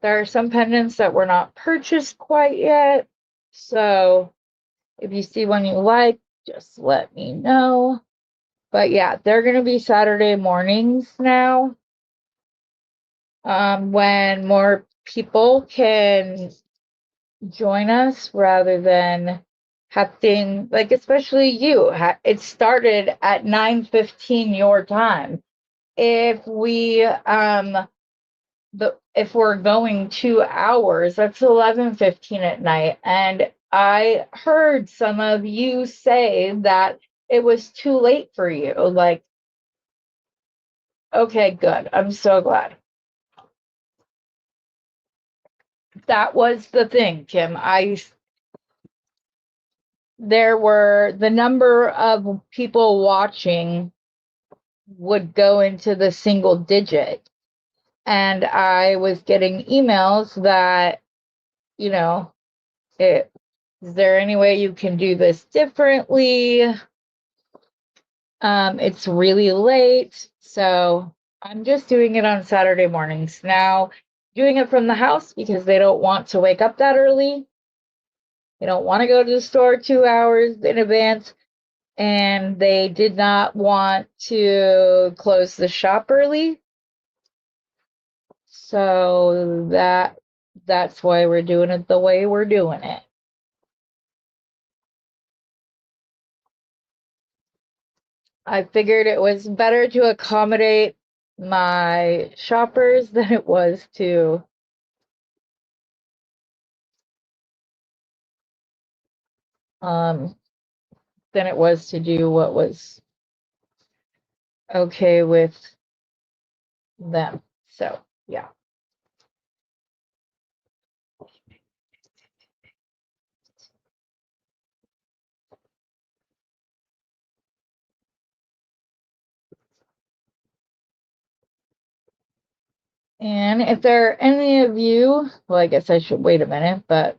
Speaker 1: there are some pendants that were not purchased quite yet. So if you see one you like, just let me know. But yeah, they're going to be Saturday mornings now. When more people can join us rather than having, like, especially you, it started at 9:15 your time. If we if we're going 2 hours, that's 11:15 at night. And I heard some of you say that it was too late for you. Like, okay, good. I'm so glad. That was the thing, Kim. There were, the number of people watching would go into the single digit. And I was getting emails that, you know, is there any way you can do this differently? It's really late, so I'm just doing it on Saturday mornings now, doing it from the house because they don't want to wake up that early. They don't want to go to the store 2 hours in advance, and they did not want to close the shop early. So that's why we're doing it the way we're doing it. I figured it was better to accommodate my shoppers than it was to do what was okay with them. So yeah. And if there are any of you, well, I guess I should wait a minute, but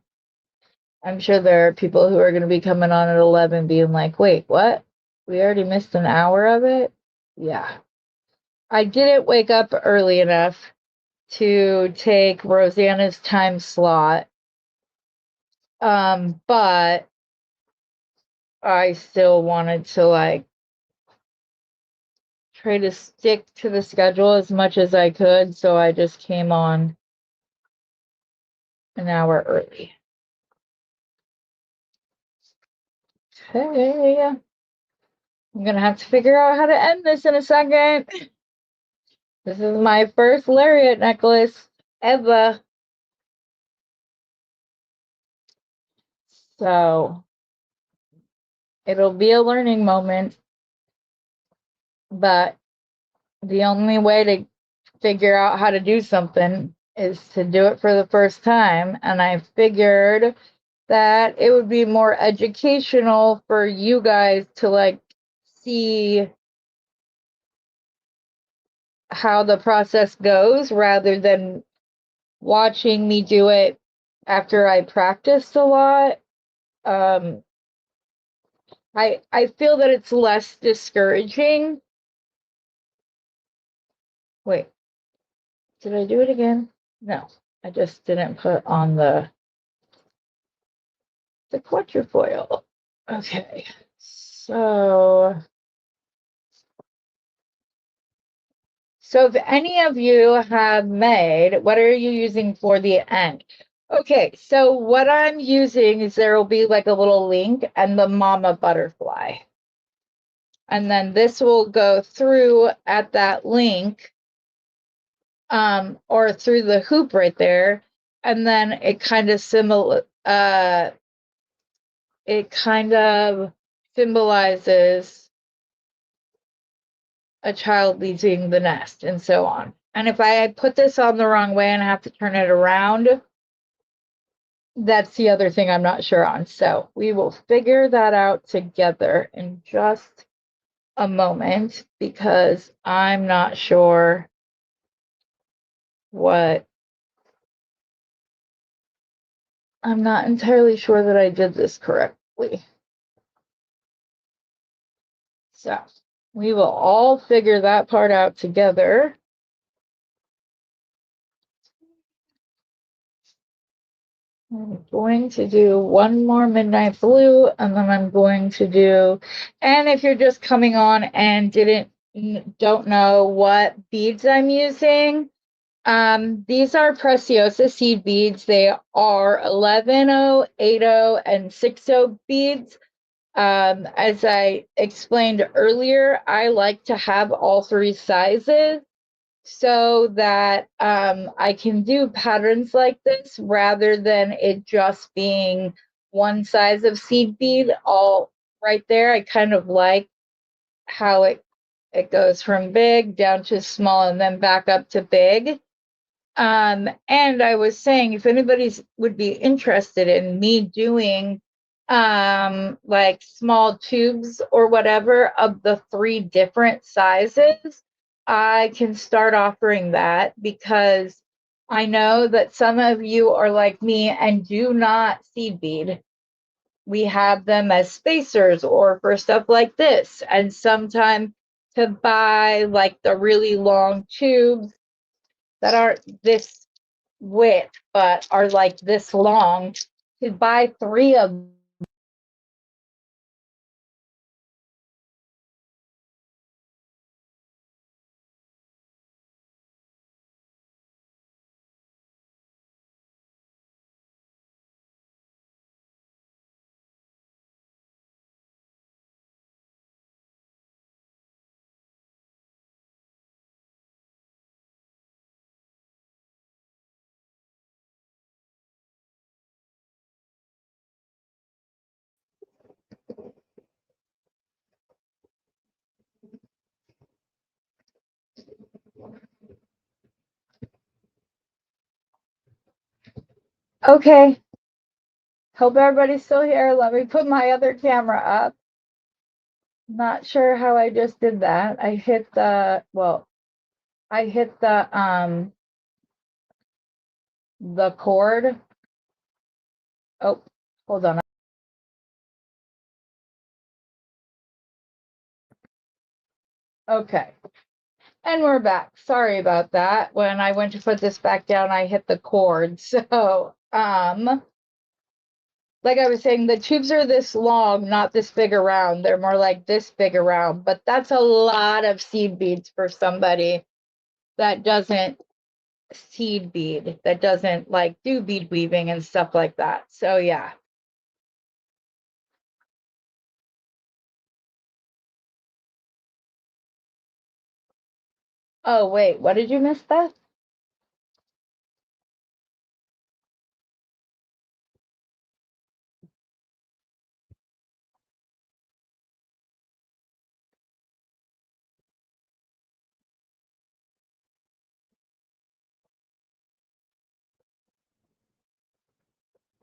Speaker 1: I'm sure there are people who are going to be coming on at 11 being like, wait, what? We already missed an hour of it? Yeah. I didn't wake up early enough to take Rosanna's time slot. But I still wanted to, like, try to stick to the schedule as much as I could, so I just came on an hour early. Okay. I'm gonna have to figure out how to end this in a second. This is my first lariat necklace ever. So it'll be a learning moment, but the only way to figure out how to do something is to do it for the first time. And I figured that it would be more educational for you guys to like see how the process goes rather than watching me do it after I practiced a lot. I feel that it's less discouraging. Wait, did I do it again? No, I just didn't put on the quatrefoil. Okay, so if any of you have made, what are you using for the end? Okay, so what I'm using is there will be like a little link and the mama butterfly. And then this will go through at that link or through the hoop right there. And then it kind of symbolizes a child leaving the nest and so on. And if I put this on the wrong way and I have to turn it around, that's the other thing I'm not sure on. So we will figure that out together in just a moment because I'm not sure I'm not entirely sure that I did this correctly. So we will all figure that part out together. I'm going to do one more midnight blue, and then I'm going to do, and if you're just coming on and don't know what beads I'm using, these are Preciosa seed beads. They are 11-0, 8-0, and 6-0 beads. As I explained earlier, I like to have all three sizes so that I can do patterns like this rather than it just being one size of seed bead all right there. I kind of like how it goes from big down to small and then back up to big. And I was saying if anybody would be interested in me doing like small tubes or whatever of the 3 different sizes, I can start offering that because I know that some of you are like me and do not seed bead. We have them as spacers or for stuff like this, and sometimes to buy like the really long tubes that aren't this width but are like this long, to buy 3 of them. Okay, hope everybody's still here. Let me put my other camera up. Not sure how I just did that. I hit the cord. Oh, hold on. Okay. And we're back. Sorry about that. When I went to put this back down, I hit the cord. So, like I was saying, the tubes are this long, not this big around. They're more like this big around, but that's a lot of seed beads for somebody that doesn't seed bead, that doesn't like do bead weaving and stuff like that. So yeah. Oh, wait, what did you miss, Beth?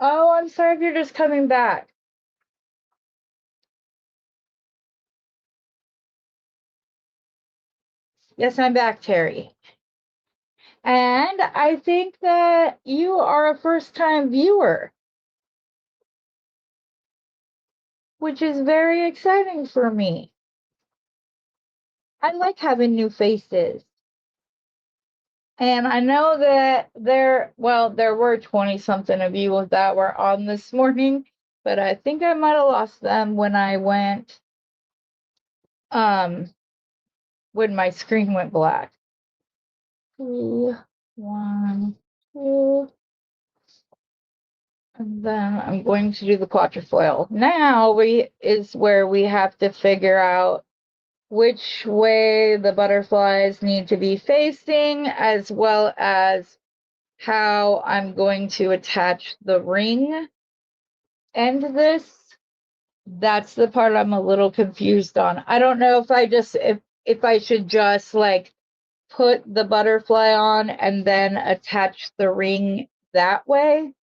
Speaker 1: Oh, I'm sorry if you're just coming back. Yes, I'm back, Terry. And I think that you are a first-time viewer, which is very exciting for me. I like having new faces. And I know that there were 20 something of you that were on this morning, but I think I might have lost them when I went, when my screen went black. 2, 1, 2. And then I'm going to do the quatrefoil. Now is where we have to figure out which way the butterflies need to be facing, as well as how I'm going to attach the ring end this. That's the part I'm a little confused on. I don't know if I should just like put the butterfly on and then attach the ring that way.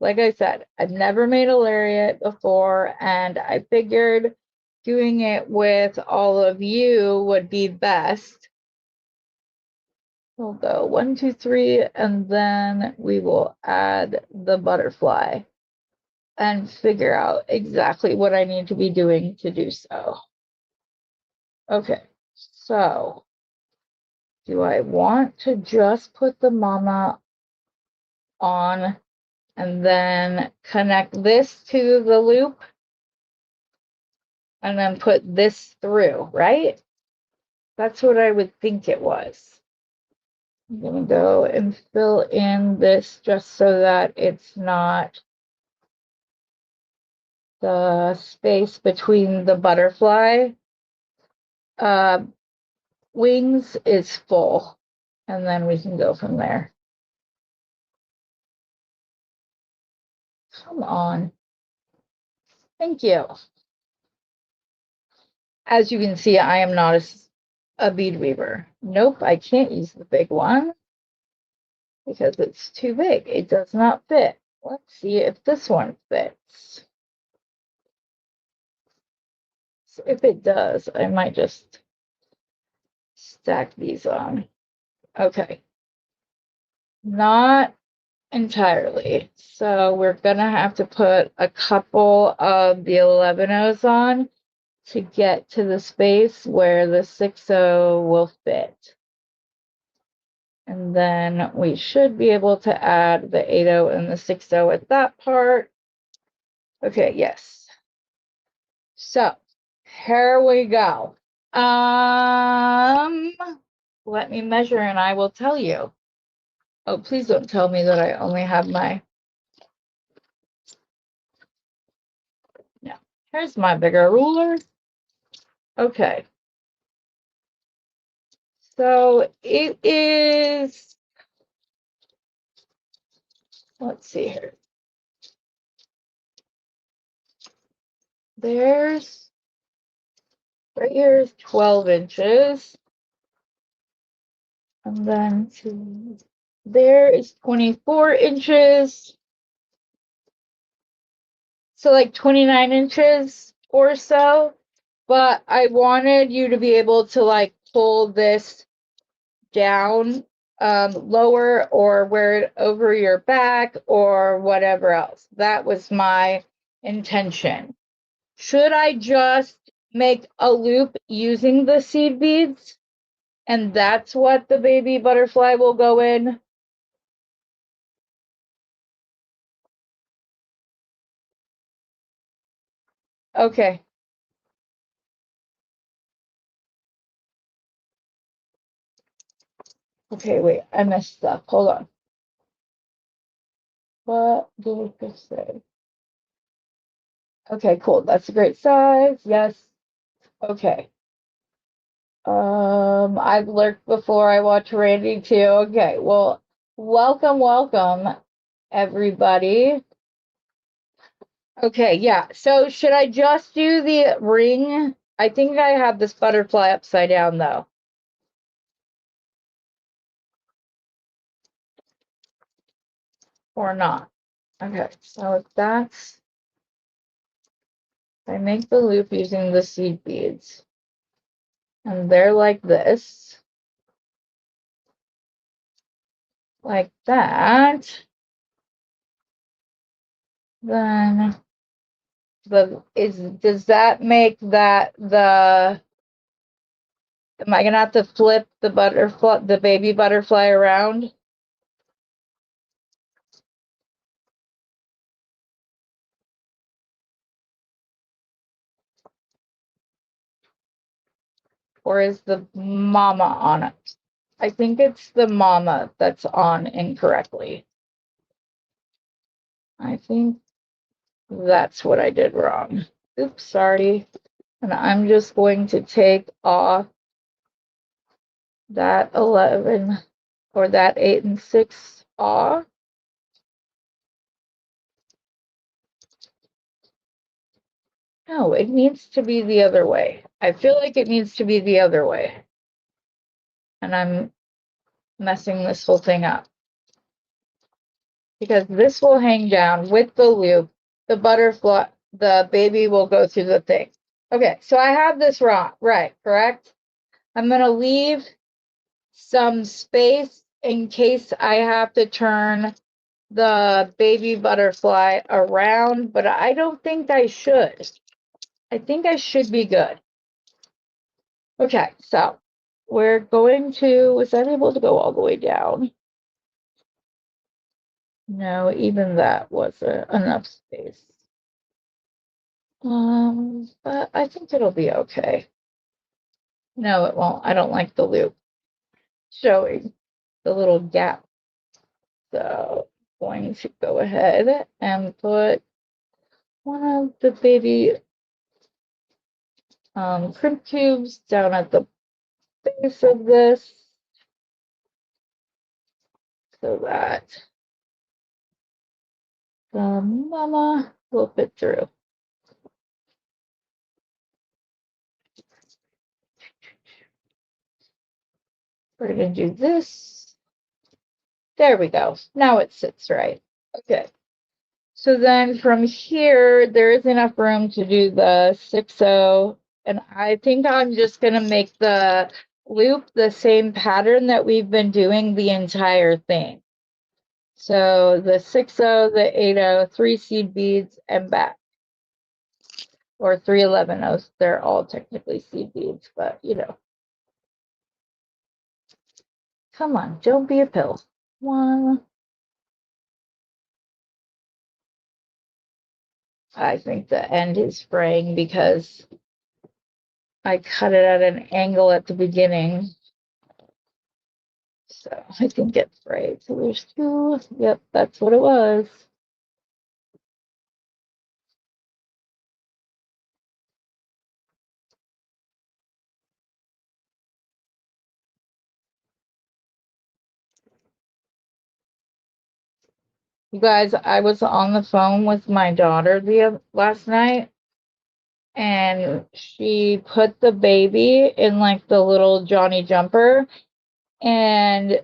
Speaker 1: Like I said, I've never made a lariat before, and I figured doing it with all of you would be best. We'll go 1, 2, 3, and then we will add the butterfly and figure out exactly what I need to be doing to do so. Okay, so do I want to just put the mama on and then connect this to the loop and then put this through, right? That's what I would think it was. I'm gonna go and fill in this just so that it's not the space between the butterfly wings is full, and then we can go from there. Come on. Thank you. As you can see, I am not a bead weaver. Nope, I can't use the big one because it's too big. It does not fit. Let's see if this one fits. So if it does, I might just stack these on. Okay. Not entirely. So we're gonna have to put a couple of the 11-0s on to get to the space where the 6-0 will fit. And then we should be able to add the 8-0 and the 6-0 at that part. Okay, yes. So here we go. Let me measure and I will tell you. Oh, please don't tell me that I only have my. No, here's my bigger ruler. Okay. So it is, let's see here. There's, right here is 12 inches. And then there is 24 inches. So like 29 inches or so. But I wanted you to be able to like pull this down lower or wear it over your back or whatever else. That was my intention. Should I just make a loop using the seed beads? And that's what the baby butterfly will go in? Okay. Okay, wait, I messed stuff. Hold on. What did I just say? Okay, cool. That's a great size. Yes. Okay. I've lurked before. I watch Randy too. Okay, well, welcome, everybody. Okay, yeah. So should I just do the ring? I think I have this butterfly upside down though. Or not. Okay, so that's, I make the loop using the seed beads. And they're like this. Like that. Then does that make that am I gonna have to flip the baby butterfly around? Or is the mama on it? I think it's the mama that's on incorrectly. I think that's what I did wrong. Oops, sorry. And I'm just going to take off that 11 or that 8 and 6 off. No, it needs to be the other way. I feel like it needs to be the other way. And I'm messing this whole thing up. Because this will hang down with the loop. The butterfly, the baby will go through the thing. Okay, so I have this wrong, right, correct? I'm going to leave some space in case I have to turn the baby butterfly around, but I don't think I should. I think I should be good. Okay, so we're going to, was that able to go all the way down? No, even that wasn't enough space. But I think it'll be okay. No, it won't. I don't like the loop showing the little gap. So I'm going to go ahead and put one of the baby crimp tubes down at the base of this so that the mama will fit through. We're going to do this. There we go. Now it sits right. Okay. So then from here, there is enough room to do the 6-0. And I think I'm just going to make the loop the same pattern that we've been doing the entire thing. So the 6-0, the 8-0, 3 seed beads, and back. Or 3 11-0s. They're all technically seed beads, but you know. Come on, don't be a pill. 1. I think the end is fraying because I cut it at an angle at the beginning. So I think it's frayed. So there's 2. Yep, that's what it was. You guys, I was on the phone with my daughter last night, and she put the baby in like the little Johnny jumper, and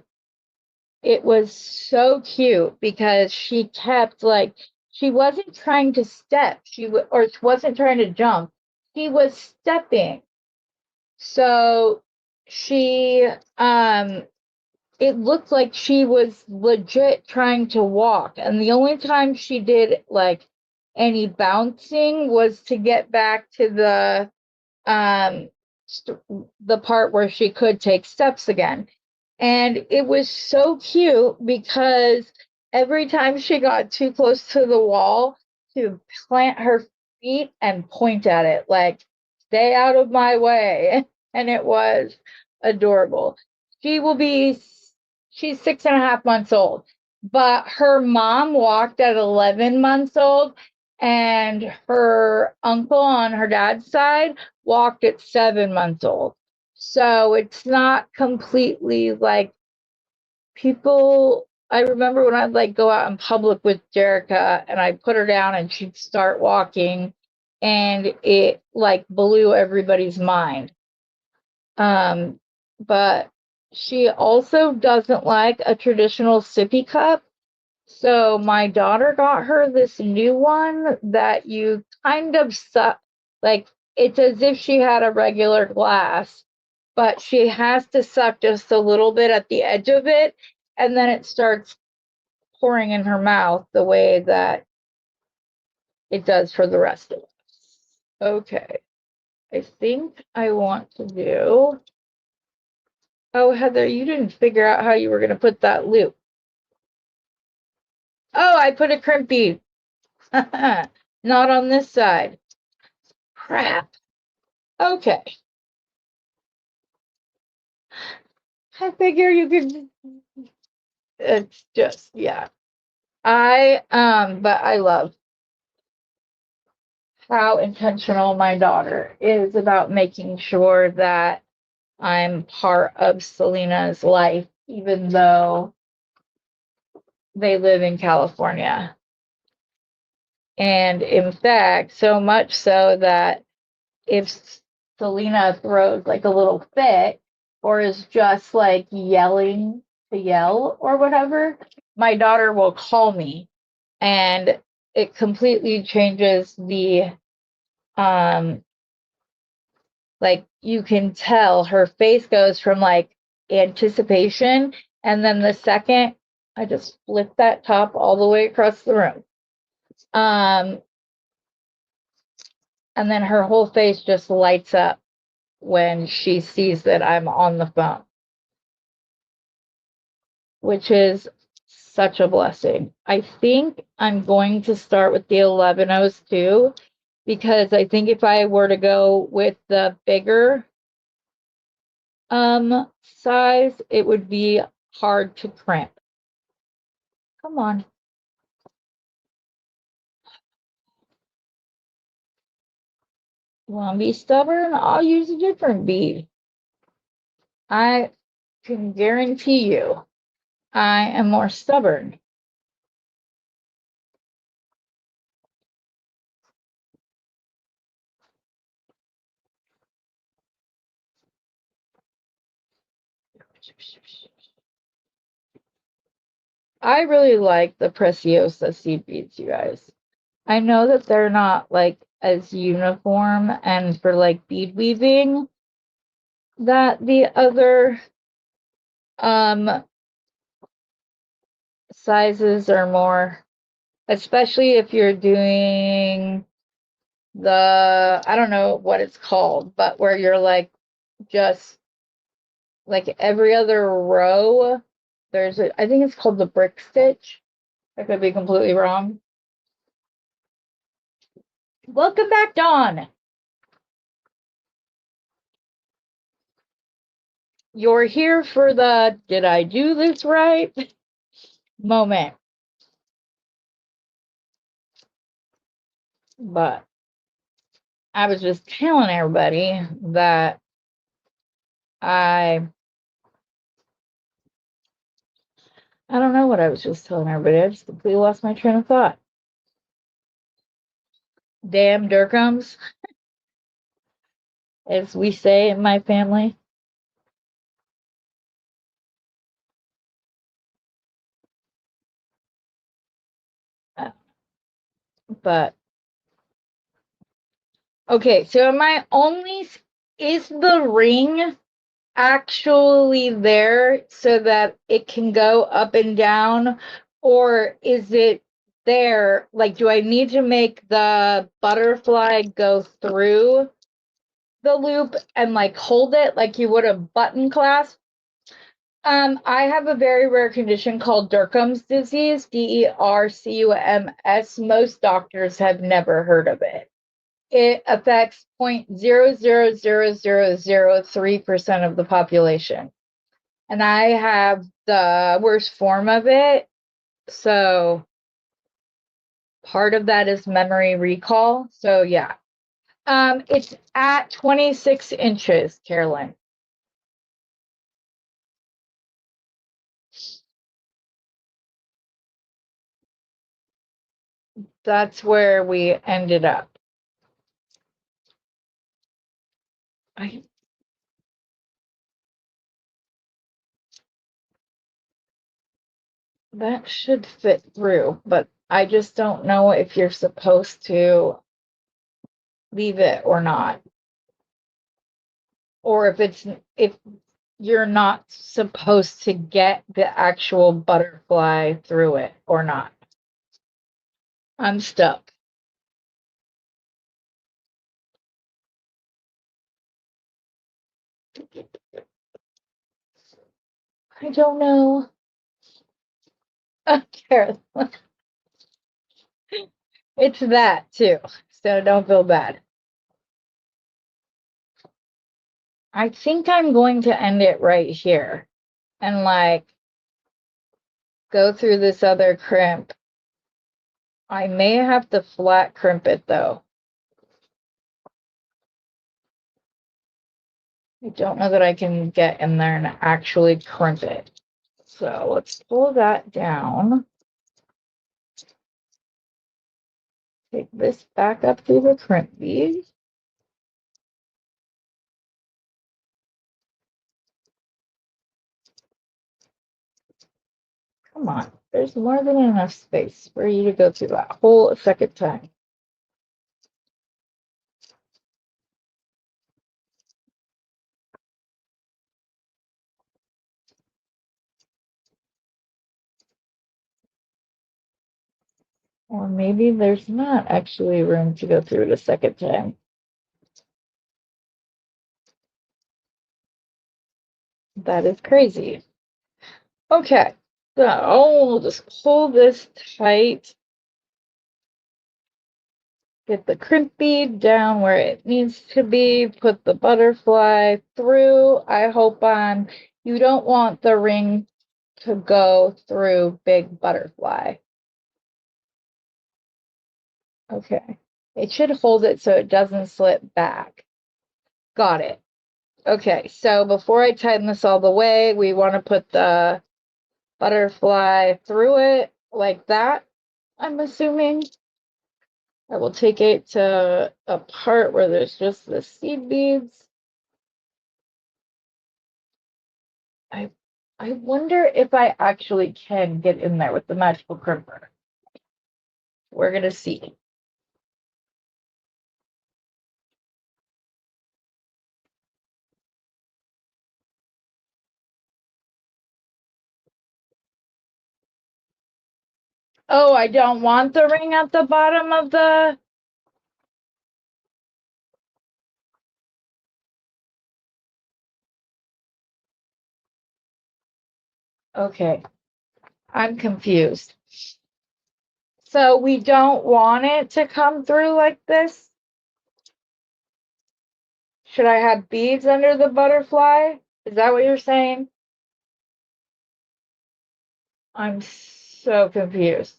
Speaker 1: it was so cute because she kept like, she wasn't trying to step, or wasn't trying to jump, she was stepping. So she it looked like she was legit trying to walk, and the only time she did like any bouncing was to get back to the part where she could take steps again. And it was so cute because every time she got too close to the wall, she would plant her feet and point at it like, stay out of my way. And it was adorable. She will be, she's 6.5 months old, but her mom walked at 11 months old, and her uncle on her dad's side walked at 7 months old. So it's not completely like people. I remember when I'd like go out in public with Jerica and I'd put her down and she'd start walking and it like blew everybody's mind. But she also doesn't like a traditional sippy cup. So my daughter got her this new one that you kind of suck, like it's as if she had a regular glass, but she has to suck just a little bit at the edge of it, and then it starts pouring in her mouth the way that it does for the rest of us. Okay, I think I want to do. Oh, Heather, you didn't figure out how you were going to put that loop. Oh, I put a crimp bead. Not on this side. Crap. Okay. I figure you could. It's just, yeah. But I love how intentional my daughter is about making sure that I'm part of Selena's life, even though they live in California. And in fact, so much so that if Selena throws like a little fit or is just like yelling to yell or whatever, my daughter will call me and it completely changes the like you can tell her face goes from like anticipation and then the second I just flip that top all the way across the room. Um and then her whole face just lights up when she sees that I'm on the phone, which is such a blessing. I think I'm going to start with the 11s too, because I think if I were to go with the bigger size, it would be hard to crimp. Come on. You want to be stubborn? I'll use a different bead. I can guarantee you I am more stubborn. I really like the Preciosa seed beads, you guys. I know that they're not like as uniform and for like bead weaving that the other sizes are more, especially if you're doing the, I don't know what it's called, but where you're like just like every other row there's a, I think it's called the brick stitch. I could be completely wrong. Welcome back, Dawn. You're here for the did I do this right moment. But I was just telling everybody that I don't know what I was just telling everybody. I just completely lost my train of thought. Damn Durkums, as we say in my family. But okay, so my only is the ring actually there so that it can go up and down, or is it there like do I need to make the butterfly go through the loop and like hold it like you would a button clasp? I have a very rare condition called Dercum's disease, Dercums. Most doctors have never heard of it. It affects 0.000003% of the population. And I have the worst form of it. So part of that is memory recall. So yeah. It's at 26 inches, Carolyn. that's where we ended up. That should fit through, but I just don't know if you're supposed to leave it or not. Or if you're not supposed to get the actual butterfly through it or not. I'm stuck. I don't know. Carolyn. It's that too, so don't feel bad. I think I'm going to end it right here and like go through this other crimp. I may have to flat crimp it though. I don't know that I can get in there and actually crimp it. So let's pull that down. Take this back up through the crimp bead. Come on, there's more than enough space for you to go through that hole a second time. Or maybe there's not actually room to go through it a second time. That is crazy. Okay, so we'll just pull this tight. Get the crimp bead down where it needs to be. Put the butterfly through. I hope you don't want the ring to go through big butterfly. Okay. It should hold it so it doesn't slip back. Got it. Okay, so before I tighten this all the way, we want to put the butterfly through it like that, I'm assuming. I will take it to a part where there's just the seed beads. I wonder if I actually can get in there with the magical crimper. We're gonna see. Oh, I don't want the ring at the bottom of the... Okay, I'm confused. So we don't want it to come through like this? Should I have beads under the butterfly? Is that what you're saying? I'm so confused.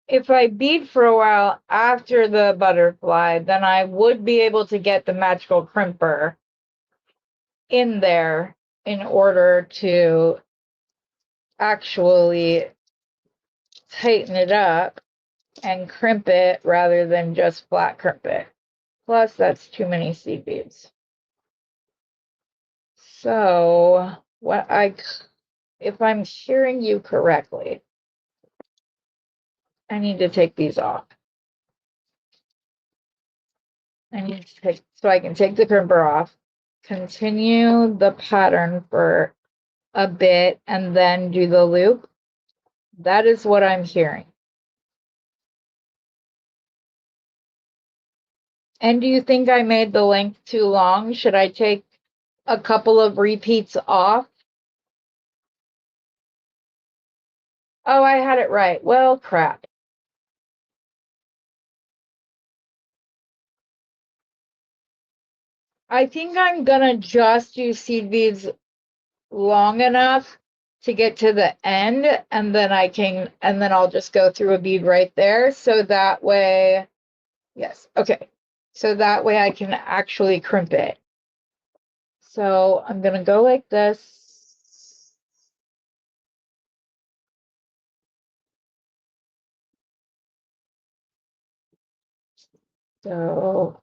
Speaker 1: If I bead for a while after the butterfly, then I would be able to get the magical crimper in there in order to actually tighten it up and crimp it rather than just flat crimp it. Plus, that's too many seed beads. So, if I'm hearing you correctly, I need to take these off. I need to take, so I can take the crimper off, continue the pattern for a bit, and then do the loop. That is what I'm hearing. And do you think I made the length too long? Should I take a couple of repeats off? Oh, I had it right. Well, crap. I think I'm gonna just use seed beads long enough to get to the end, and then I'll just go through a bead right there. So that way, yes, okay. So that way I can actually crimp it. So I'm gonna go like this. So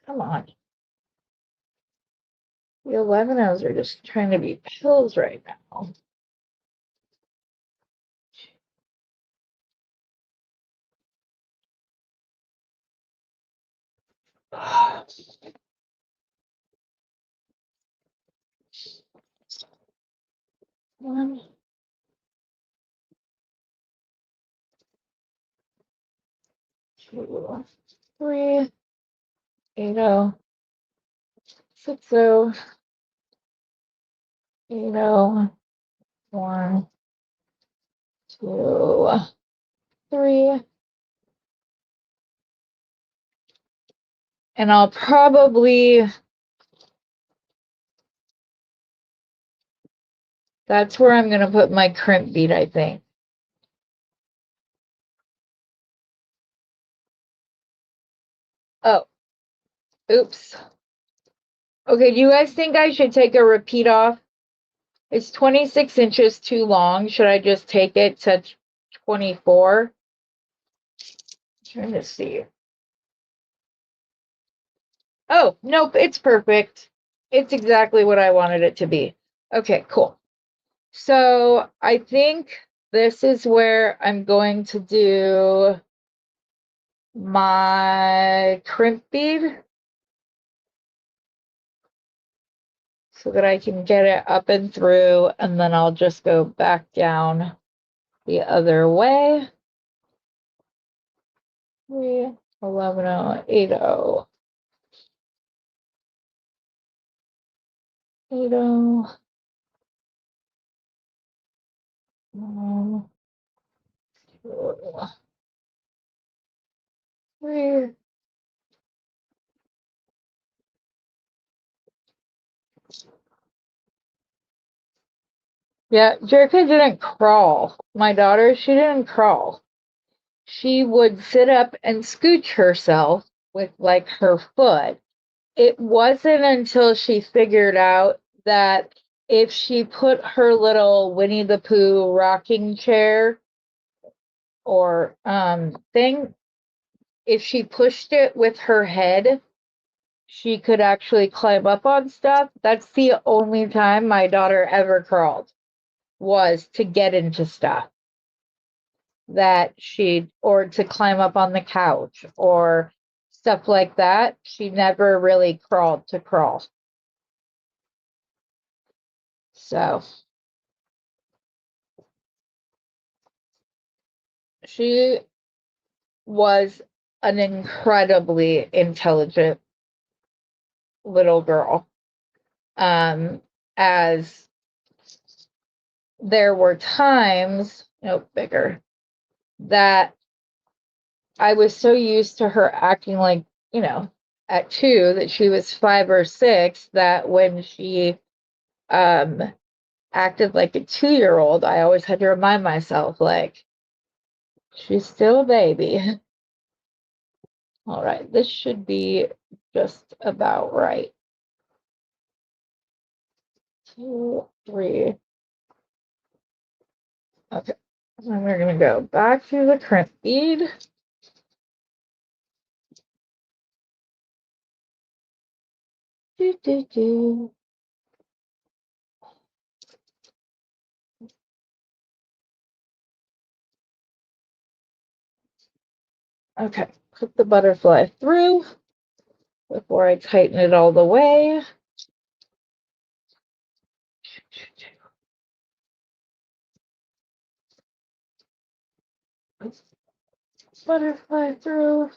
Speaker 1: come on. The 11-Os are just trying to be pills right now. One, two, three, 8-O, 6-O, 8-O, 1, 2, 3. And I'll probably, that's where I'm going to put my crimp bead, I think. Oh, oops. Okay, do you guys think I should take a repeat off? It's 26 inches too long. Should I just take it to 24? Trying to see. Oh, nope, it's perfect. It's exactly what I wanted it to be. Okay, cool. So I think this is where I'm going to do my crimp bead so that I can get it up and through, and then I'll just go back down the other way. 3, 11-O, 8-O, 8-O, 1, 2, 3. Yeah, Jerka didn't crawl. My daughter, she didn't crawl. She would sit up and scooch herself with like her foot. It wasn't until she figured out that if she put her little Winnie the Pooh rocking chair or thing, if she pushed it with her head, she could actually climb up on stuff. That's the only time my daughter ever crawled, was to get into stuff that she, or to climb up on the couch or stuff like that. She never really crawled to crawl. So she was an incredibly intelligent little girl. As there were times, no, bigger, that I was so used to her acting like, at 2, that she was 5 or 6, that when she acted like a 2-year-old, I always had to remind myself, like, she's still a baby. All right, this should be just about right. 2, 3. Okay, and we're gonna go back to the crimp bead. Okay, put the butterfly through before I tighten it all the way. Butterfly through.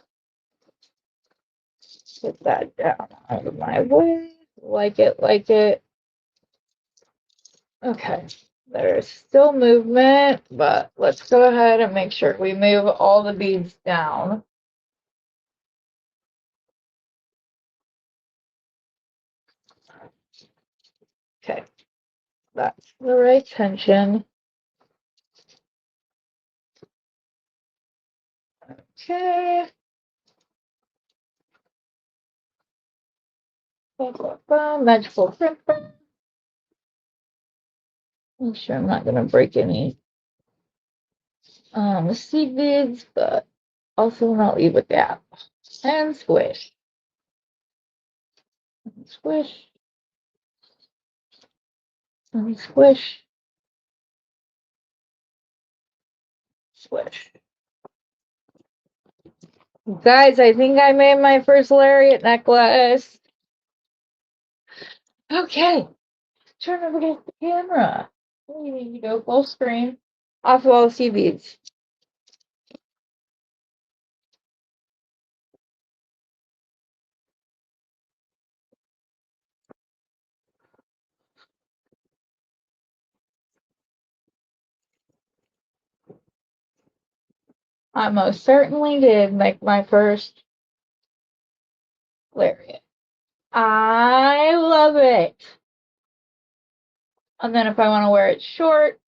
Speaker 1: Put that down out of my way. Like it, like it. Okay, there's still movement, but let's go ahead and make sure we move all the beads down. Okay, that's the right tension. Okay. Magical crimper. Make sure I'm not going to break any seed beads, but also not leave a gap. And squish. Squish. And squish. Squish. Guys, I think I made my first lariat necklace. Okay. Turn over to the camera. We need to go full screen. Off of all the seed beads. I most certainly did make my first lariat. I love it. And then if I want to wear it short,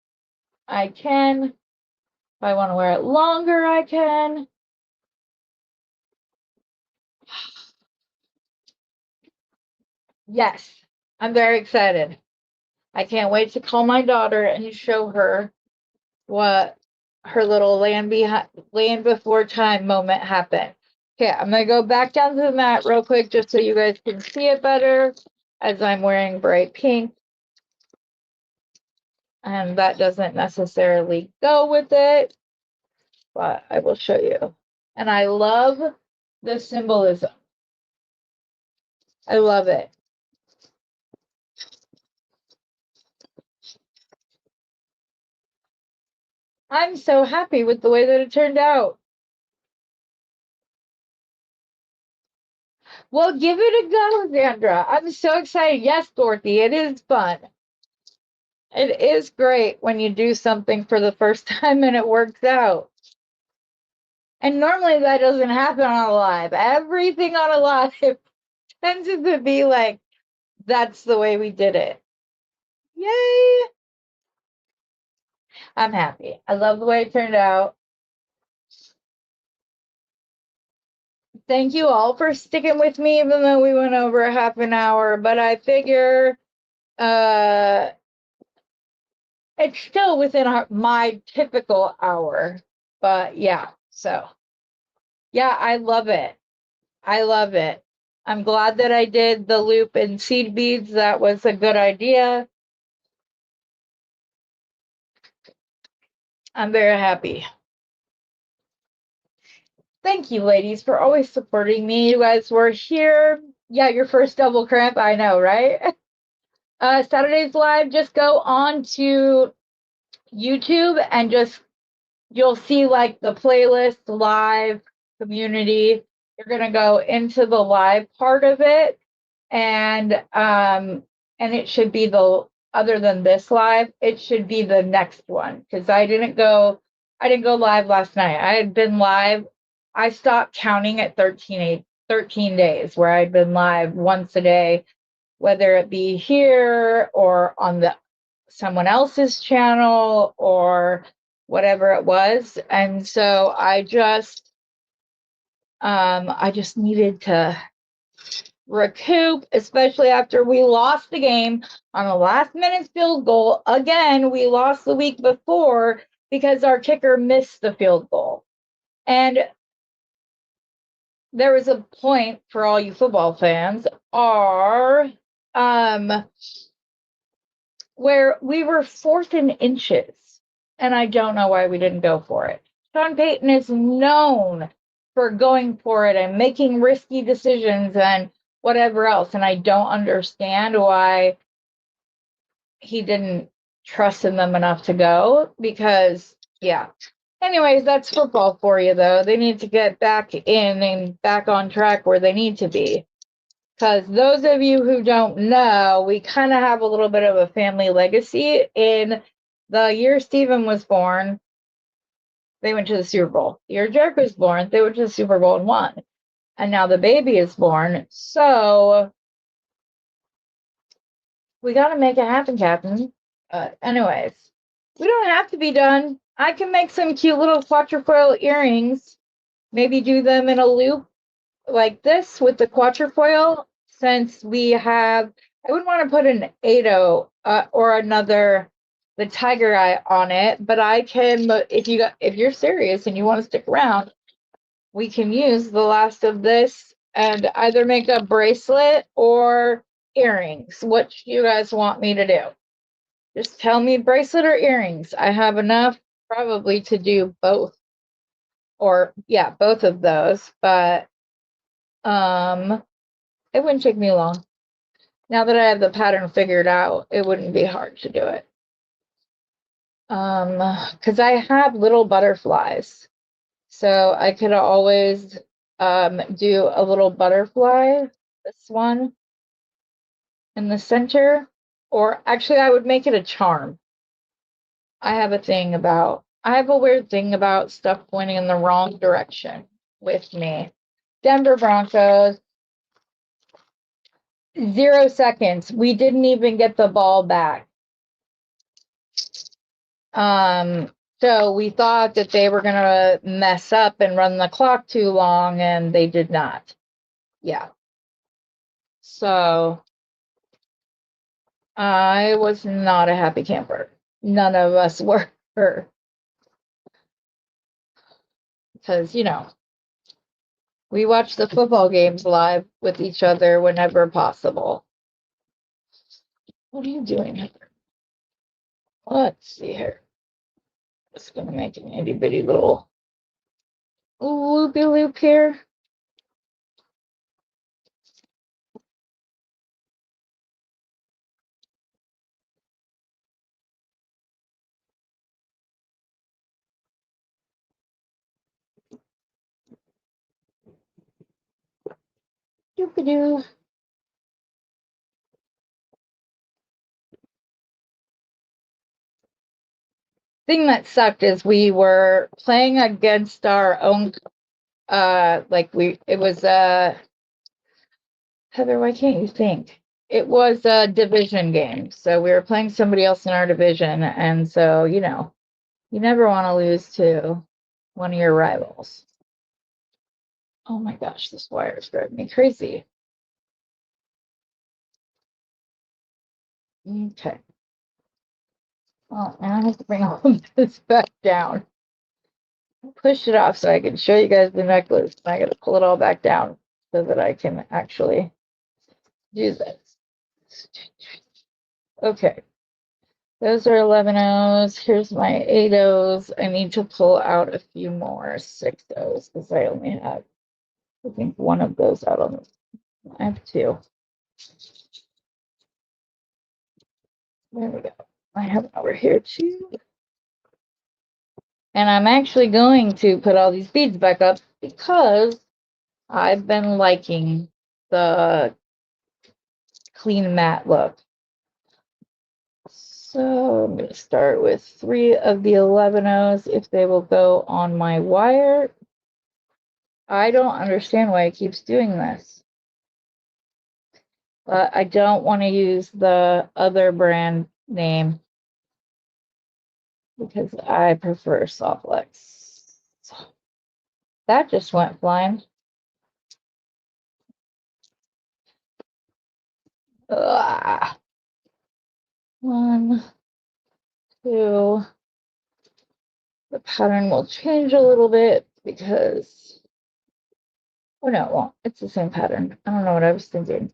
Speaker 1: I can. If I want to wear it longer, I can. Yes, I'm very excited. I can't wait to call my daughter and show her what her little land before time moment happened. Okay, I'm gonna go back down to the mat real quick just so you guys can see it better as I'm wearing bright pink. And that doesn't necessarily go with it, but I will show you. And I love the symbolism. I love it. I'm so happy with the way that it turned out. Well, give it a go, Sandra. I'm so excited. Yes, Dorothy, it is fun. It is great when you do something for the first time and it works out. And normally that doesn't happen on a live. Everything on a live tends to be like, that's the way we did it. Yay! I'm happy. I love the way it turned out. Thank you all for sticking with me, even though we went over a half an hour. But I figure it's still within my typical hour. But yeah, so yeah, I love it. I love it. I'm glad that I did the loop and seed beads. That was a good idea. I'm very happy. Thank you, ladies, for always supporting me. You guys were here. Yeah, your first double cramp. I know, right? Saturday's live, just go on to YouTube and just you'll see like the playlist live community. You're gonna go into the live part of it, and it should be the other than this live, it should be the next one because I didn't go live last night. I had been live. I stopped counting at 13 days where I'd been live once a day, whether it be here or on the someone else's channel or whatever it was. And so I just needed to recoup, especially after we lost the game on a last minute field goal. Again, we lost the week before because our kicker missed the field goal. And there was a point for all you football fans where we were 4th and inches, and I don't know why we didn't go for it. Sean Payton is known for going for it and making risky decisions and whatever else, and I don't understand why he didn't trust in them enough to go because, yeah. Anyways, that's football for you, though. They need to get back in and back on track where they need to be. Because those of you who don't know, we kind of have a little bit of a family legacy. In the year Stephen was born, they went to the Super Bowl. The year Jericho was born, they went to the Super Bowl and won. And now the baby is born. So we got to make it happen, Captain. Anyways, we don't have to be done. I can make some cute little quatrefoil earrings. Maybe do them in a loop like this with the quatrefoil, since we have, I wouldn't want to put an 8-0 or another the tiger eye on it, but I can, if you're serious and you want to stick around, we can use the last of this and either make a bracelet or earrings. What you guys want me to do? Just tell me bracelet or earrings. I have enough probably to do both. Or yeah, both of those, but it wouldn't take me long. Now that I have the pattern figured out, it wouldn't be hard to do it. Because I have little butterflies. So I could always do a little butterfly, this one in the center, or actually I would make it a charm. I have a weird thing about stuff pointing in the wrong direction with me. Denver Broncos, 0 seconds. We didn't even get the ball back. So we thought that they were gonna mess up and run the clock too long, and they did not. Yeah. So I was not a happy camper. None of us were. Because, we watch the football games live with each other whenever possible. What are you doing here? Let's see here. Just gonna make an itty bitty little loopy loop here. Doop-a-doo. Thing that sucked is we were playing against our own it was Heather, why can't you think? It was a division game. So we were playing somebody else in our division, and so you never want to lose to one of your rivals. Oh my gosh, this wire is driving me crazy. Okay. Well, now I have to bring all of this back down. Push it off so I can show you guys the necklace. I gotta pull it all back down so that I can actually do this. Okay. Those are 11 O's. Here's my 8 O's. I need to pull out a few more 6 O's because I only have, I think, one of those out on this. I have 2. There we go. I have it over here too. And I'm actually going to put all these beads back up because I've been liking the clean matte look. So I'm going to start with 3 of the 11 O's if they will go on my wire. I don't understand why it keeps doing this. But I don't want to use the other brand name because I prefer Softlex. That just went flying. Ugh. 1, 2. The pattern will change a little bit because, oh no, it won't. It's the same pattern. I don't know what I was thinking.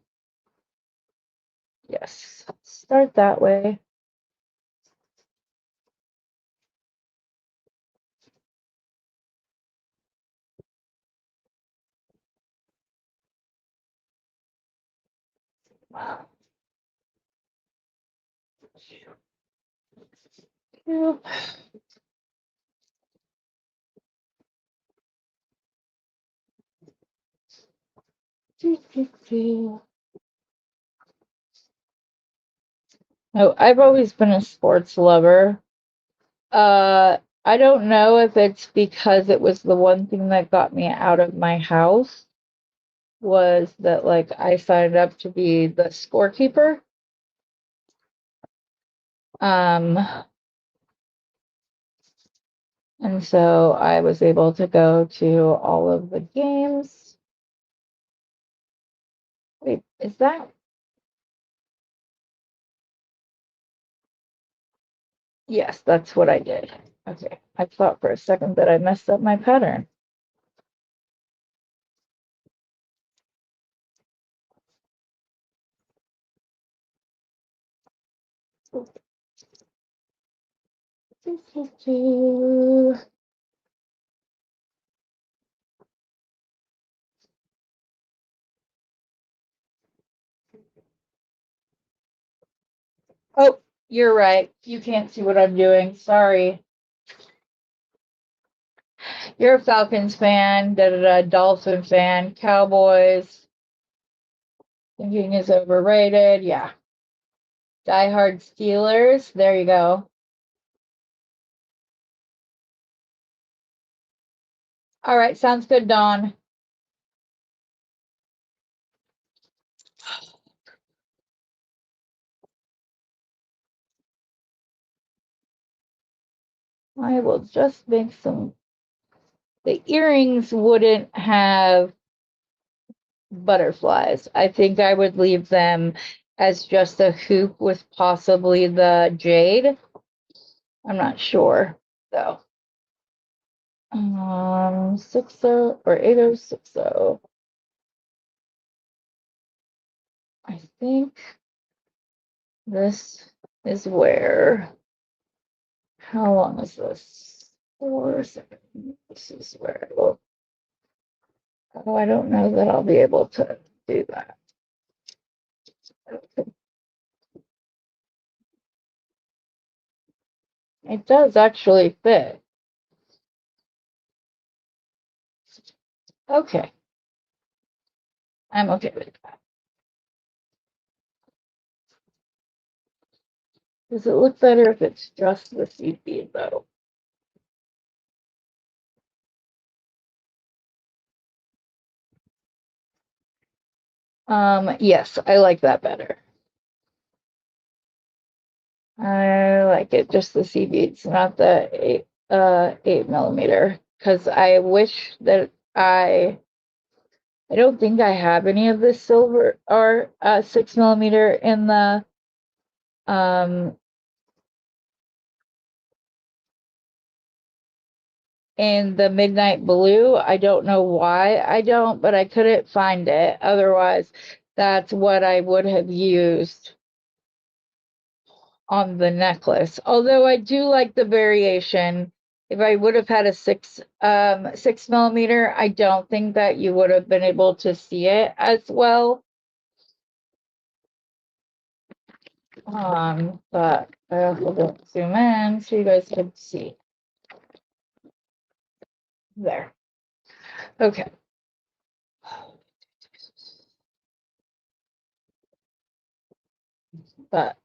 Speaker 1: Yes, start that way. Wow. Yep. Oh, I've always been a sports lover. I don't know if it's because it was the one thing that got me out of my house was that like I signed up to be the scorekeeper. And so I was able to go to all of the games. Wait, is that? Yes, that's what I did. Okay, I thought for a second that I messed up my pattern. Oh, you're right. You can't see what I'm doing. Sorry. You're a Falcons fan, Dolphin fan, Cowboys. Thinking is overrated. Yeah. Diehard Steelers. There you go. All right, sounds good, Dawn. I will just make some. The earrings wouldn't have butterflies. I think I would leave them as just a hoop with possibly the jade. I'm not sure though. 60 or 8060. I think this is where. How long is this? 4 seconds. This is where it will. Oh, I don't know that I'll be able to do that. It does actually fit. Okay. I'm okay with that. Does it look better if it's just the seed bead though? Yes, I like that better. I like it just the seed beads, not the 8 millimeter. Because I wish that I don't think I have any of this silver or 6 millimeter in the midnight blue. I don't know why I don't, but I couldn't find it. Otherwise, that's what I would have used on the necklace. Although I do like the variation. If I would have had a 6 millimeter, I don't think that you would have been able to see it as well. But I also don't zoom in so you guys can see. There. Okay. But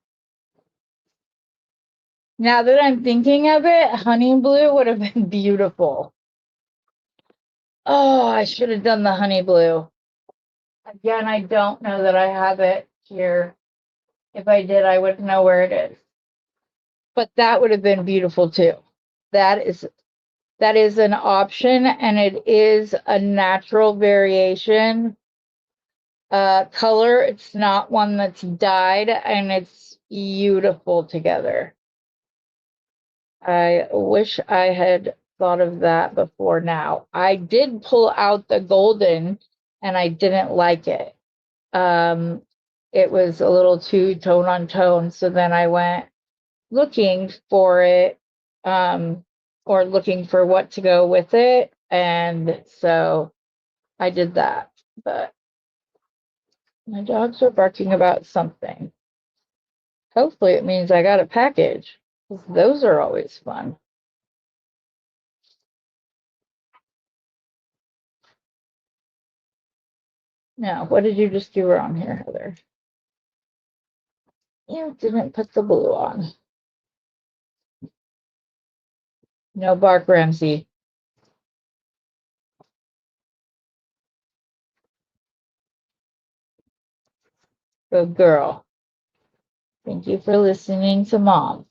Speaker 1: now that I'm thinking of it, honey blue would have been beautiful. Oh, I should have done the honey blue. Again, I don't know that I have it here. If I did, I wouldn't know where it is. But that would have been beautiful too. That is an option, and it is a natural variation color. It's not one that's dyed, and it's beautiful together. I wish I had thought of that before now. I did pull out the golden, and I didn't like it. It was a little too tone on tone, so then I went looking for it, or looking for what to go with it, and so I did that. But my dogs are barking about something. Hopefully it means I got a package, 'cause those are always fun. Now, what did you just do wrong here, Heather? You didn't put the blue on. No bark, Ramsey. Good girl. Thank you for listening to Mom.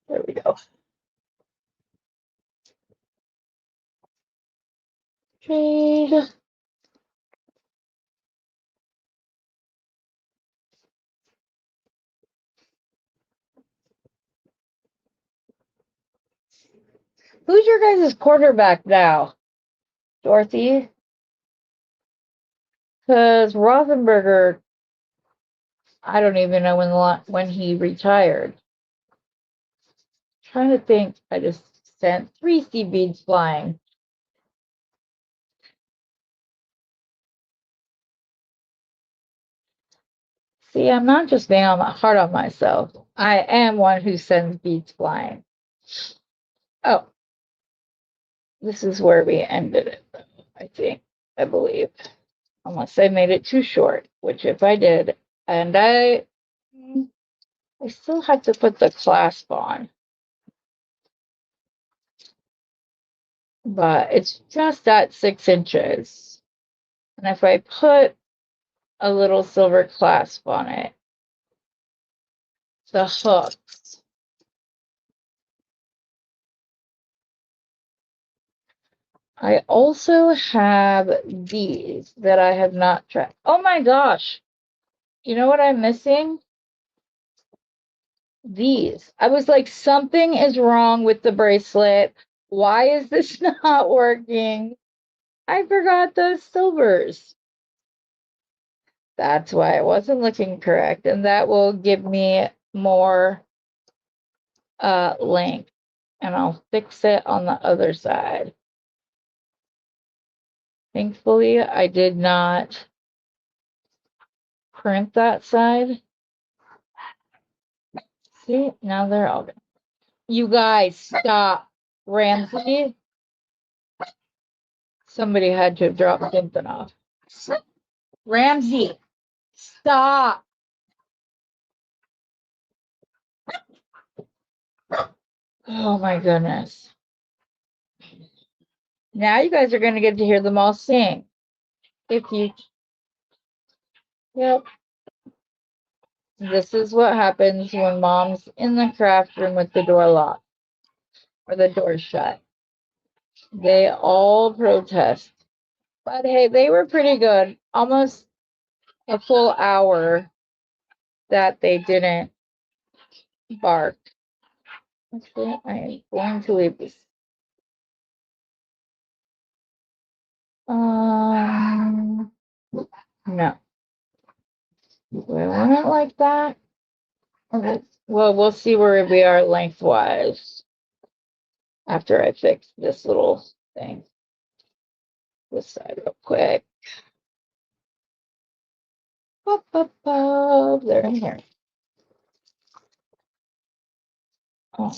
Speaker 1: There we go. Jade. Who's your guys' quarterback now? Dorothy? Because Rothenberger, I don't even know when he retired. Trying to think, I just sent 3 sea beads flying. See, I'm not just being hard on myself. I am one who sends beads flying. Oh, this is where we ended it, I believe. Unless I made it too short, which if I did, and I still have to put the clasp on. But it's just at 6 inches. And if I put a little silver clasp on it, the hooks, I also have these that I have not tried. Oh my gosh. You know what I'm missing? These. I was like, something is wrong with the bracelet. Why is this not working? I forgot those silvers. That's why it wasn't looking correct. And that will give me more length. And I'll fix it on the other side. Thankfully, I did not print that side. See, now they're all good. You guys, stop. Ramsey. Somebody had to drop something off. Ramsey, stop. Oh my goodness. Now you guys are going to get to hear them all sing. Yep. This is what happens when mom's in the craft room with the door locked or the door shut. They all protest. But hey, they were pretty good. Almost a full hour that they didn't bark. Actually, I am going to leave this. No. Do I want it like that? Well, we'll see where we are lengthwise after I fix this little thing. This side real quick. They're in here. Oh.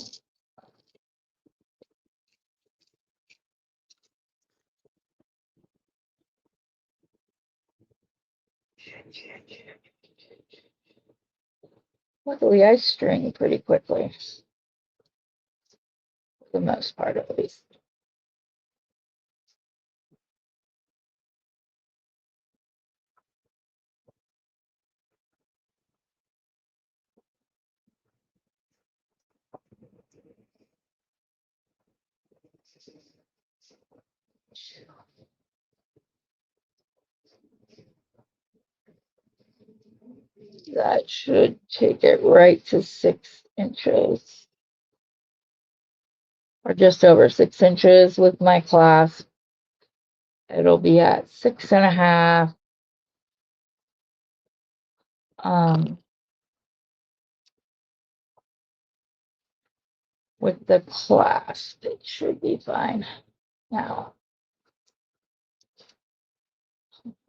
Speaker 1: Luckily, I string pretty quickly. For the most part, at least. That should take it right to 6 inches. Or just over 6 inches with my clasp. It'll be at 6.5. With the clasp, it should be fine. Now,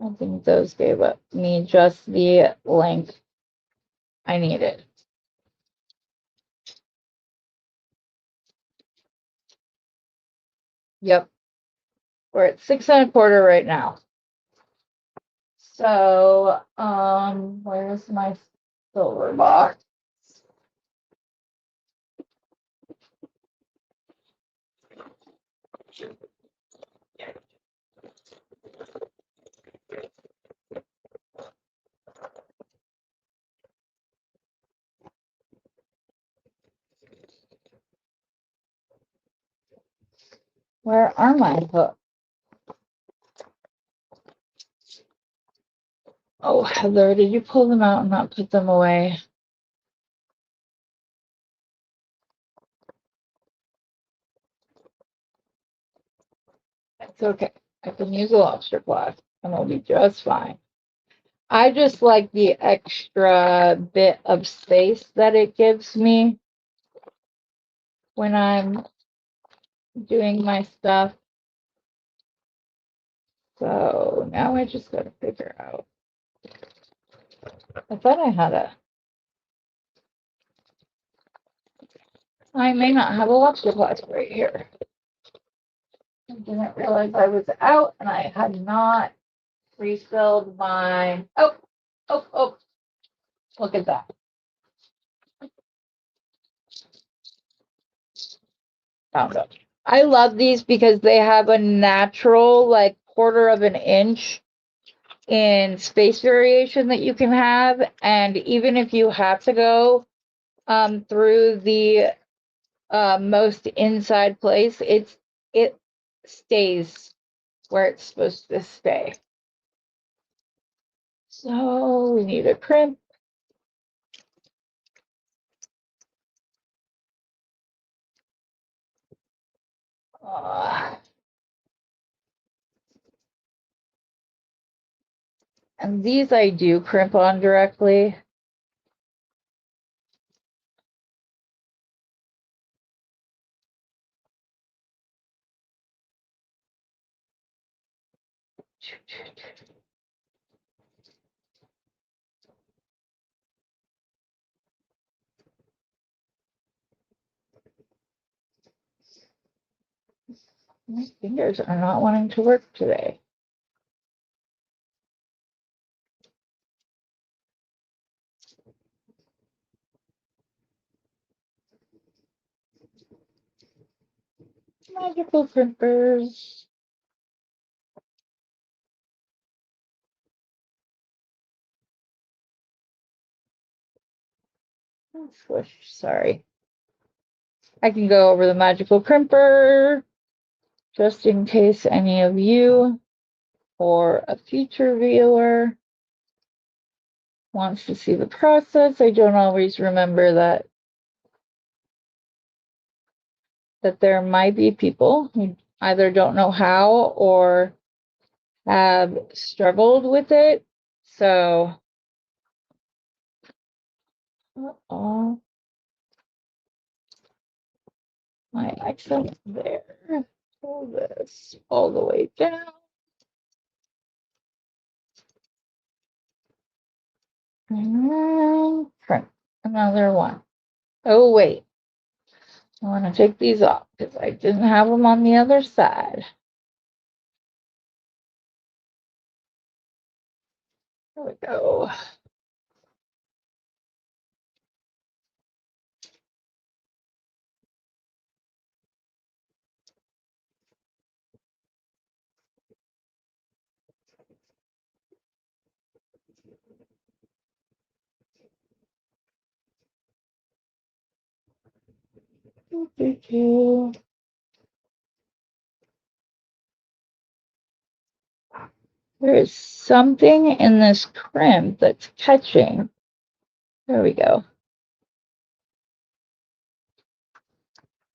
Speaker 1: I think those gave me just the length I needed. Yep. We're at 6.25 right now. So, where's my silver box? Where are my hooks? Oh, Heather, did you pull them out and not put them away? It's okay. I can use a lobster claw and it'll be just fine. I just like the extra bit of space that it gives me when I'm doing my stuff. So now I just got to figure out. I thought I had a. I may not have a lobster claw right here. I didn't realize I was out and I had not refilled my. Oh, look at that. Found it. I love these because they have a natural, like, 1/4 of an inch in space variation that you can have. And even if you have to go through the most inside place, it stays where it's supposed to stay. So we need a crimp. And these I do crimp on directly. My fingers are not wanting to work today. Magical crimpers. Squish, sorry. I can go over the magical crimper just in case any of you or a future viewer wants to see the process. I don't always remember that there might be people who either don't know how or have struggled with it. So, my accent there. Pull this all the way down. And print another one. Oh, wait. I want to take these off because I didn't have them on the other side. There we go. There is something in this crimp that's catching. There we go.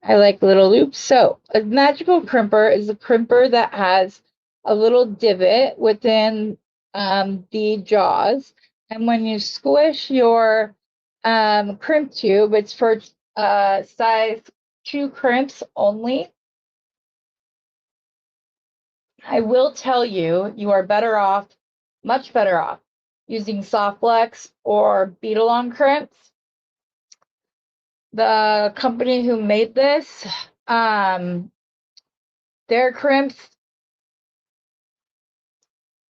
Speaker 1: I like little loops. So a magical crimper is a crimper that has a little divot within the jaws. And when you squish your crimp tube, it's for size 2 crimps only. I will tell you, you are better off, much better off, using Softflex or Beading crimps. The company who made this, their crimps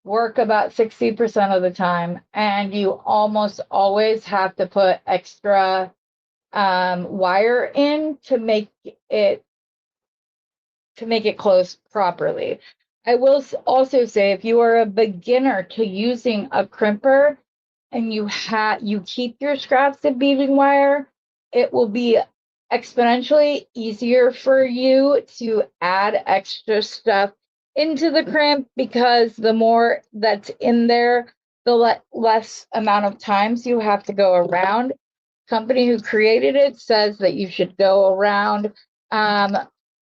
Speaker 1: work about 60% of the time, and you almost always have to put extra wire in to make it close properly. I will also say, if you are a beginner to using a crimper and you keep your scraps of beading wire, it will be exponentially easier for you to add extra stuff into the crimp, because the more that's in there, the less amount of times you have to go around. Company who created it says that you should go around,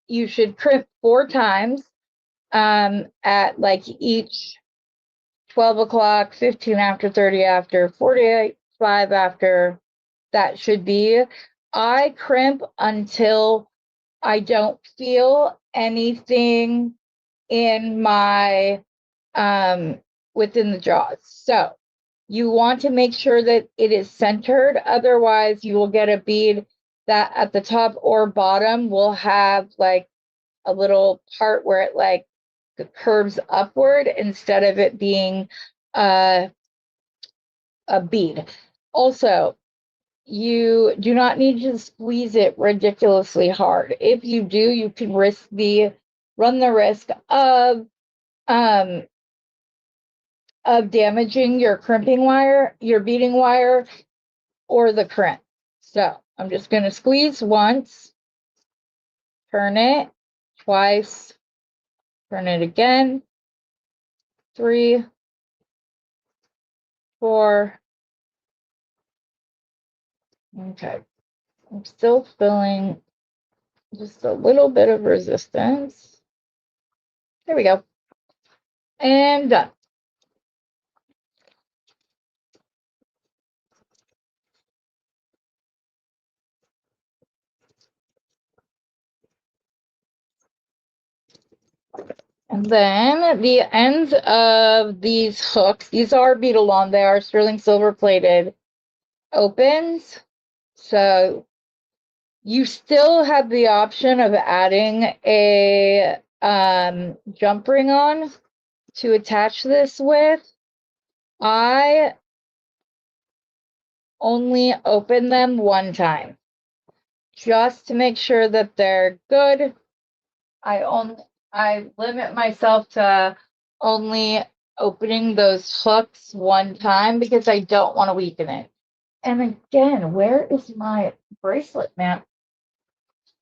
Speaker 1: you should crimp 4 times at like each 12 o'clock, 15 after, 30 after, 48, 5 after. That should be. I crimp until I don't feel anything in my within the jaws. So you want to make sure that it is centered. Otherwise, you will get a bead that at the top or bottom will have like a little part where it like curves upward instead of it being a bead. Also, you do not need to squeeze it ridiculously hard. If you do, you can run the risk of damaging your crimping wire, your beading wire, or the crimp. So I'm just going to squeeze once, turn it twice, turn it again, 3, 4. Okay, I'm still feeling just a little bit of resistance. There we go. And done. And then the ends of these hooks, these are beadalon, they are sterling silver plated opens. So you still have the option of adding a jump ring on to attach this with. I only open them 1 time just to make sure that they're good. I limit myself to only opening those hooks 1 time because I don't want to weaken it. And again, where is my bracelet, man?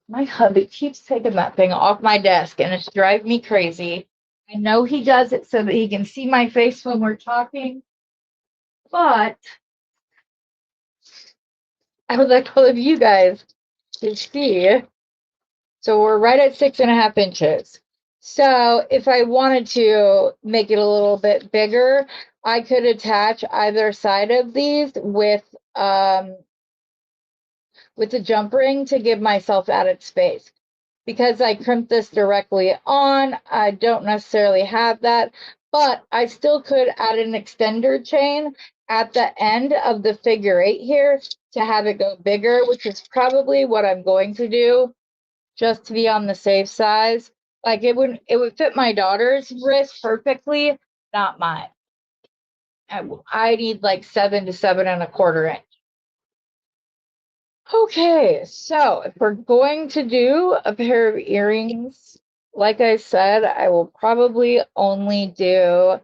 Speaker 1: My hubby keeps taking that thing off my desk and it's driving me crazy. I know he does it so that he can see my face when we're talking, but I would like all of you guys to see. So we're right at 6.5 inches. So if I wanted to make it a little bit bigger, I could attach either side of these with a jump ring to give myself added space. Because I crimped this directly on, I don't necessarily have that, but I still could add an extender chain at the end of the figure 8 here to have it go bigger, which is probably what I'm going to do, just to be on the safe side. Like it would fit my daughter's wrist perfectly, not mine. I need like 7 to 7.25 inch. Okay, so if we're going to do a pair of earrings, like I said, I will probably only do,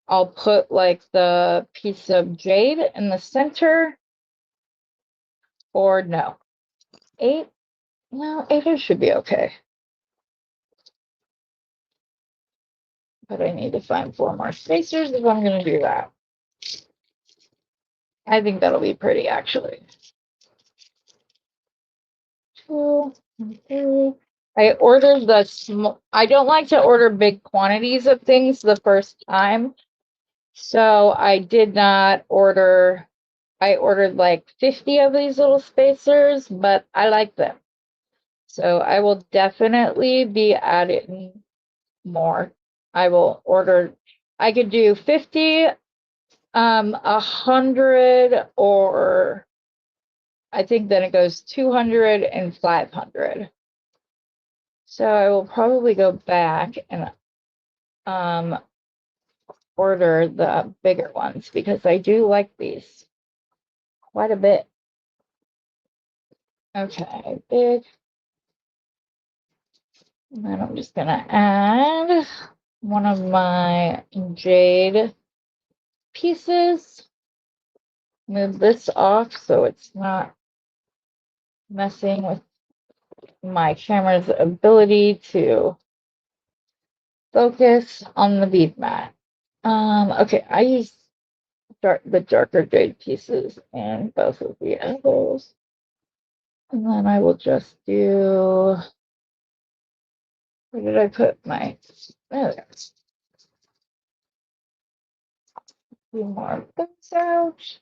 Speaker 1: I'll put like the piece of jade in the center, or no, 8, no, 8 should be okay. But I need to find 4 more spacers if I'm going to do that. I think that'll be pretty, actually. 2, 3. I ordered the small, I don't like to order big quantities of things the first time. So I did not order, I ordered like 50 of these little spacers, but I like them. So I will definitely be adding more. I will order, I could do 50, 100, or I think then it goes 200 and 500. So I will probably go back and order the bigger ones because I do like these quite a bit. Okay, big. And then I'm just gonna add one of my jade pieces. Move this off so it's not messing with my camera's ability to focus on the bead mat. Okay, I use the darker jade pieces in both of the others. And then I will just do, where did I put my, there we go. A few more of those out.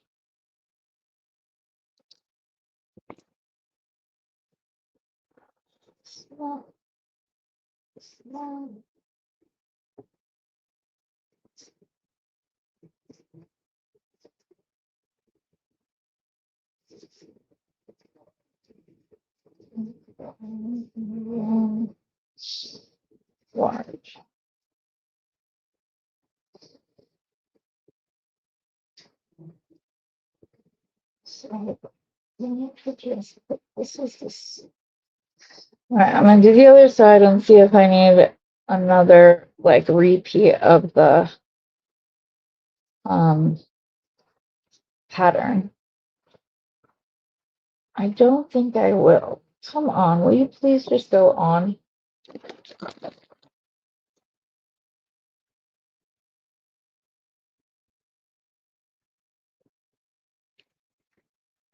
Speaker 1: Small, small. Large. So this is this. All right, I'm gonna do the other side and see if I need another like repeat of the pattern. I don't think I will. Come on, will you please just go on?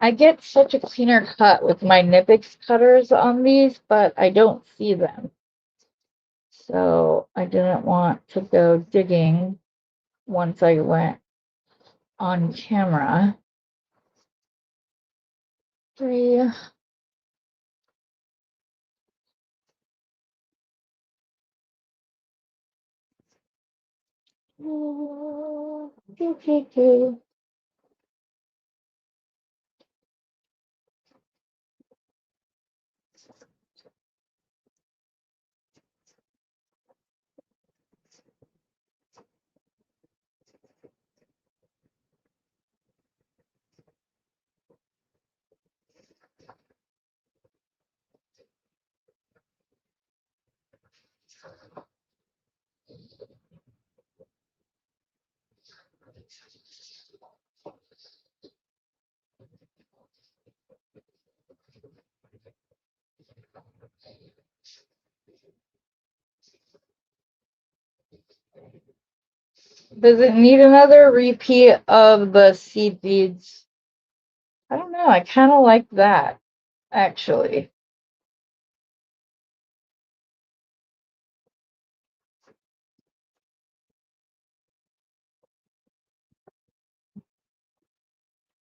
Speaker 1: I get such a cleaner cut with my Knipex cutters on these, but I don't see them. So I didn't want to go digging once I went on camera. 3. Does it need another repeat of the seed beads? I don't know. I kind of like that, actually.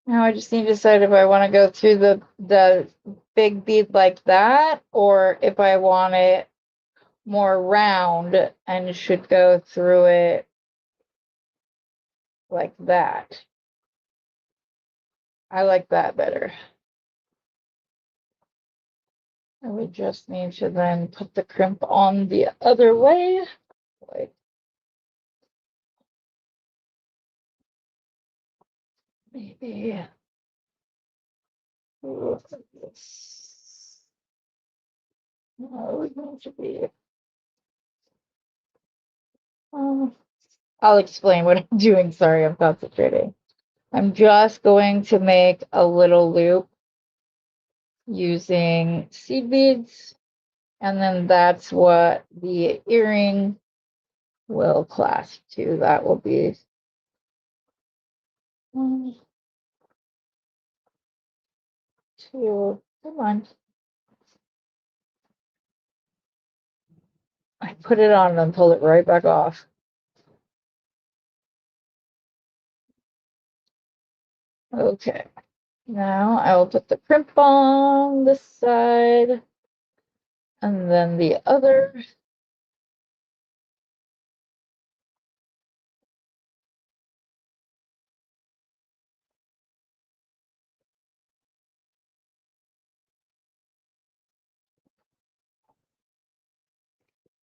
Speaker 1: Now I just need to decide if I want to go through the big bead like that, or if I want it more round and should go through it like that. I like that better. I would just need to then put the crimp on the other way. Like maybe this. No, it needs to be. I'll explain what I'm doing. Sorry, I'm concentrating. I'm just going to make a little loop using seed beads, and then that's what the earring will clasp to. That will be 1, 2, come on. I put it on and then pulled it right back off. Okay, now I will put the crimp on this side and then the other.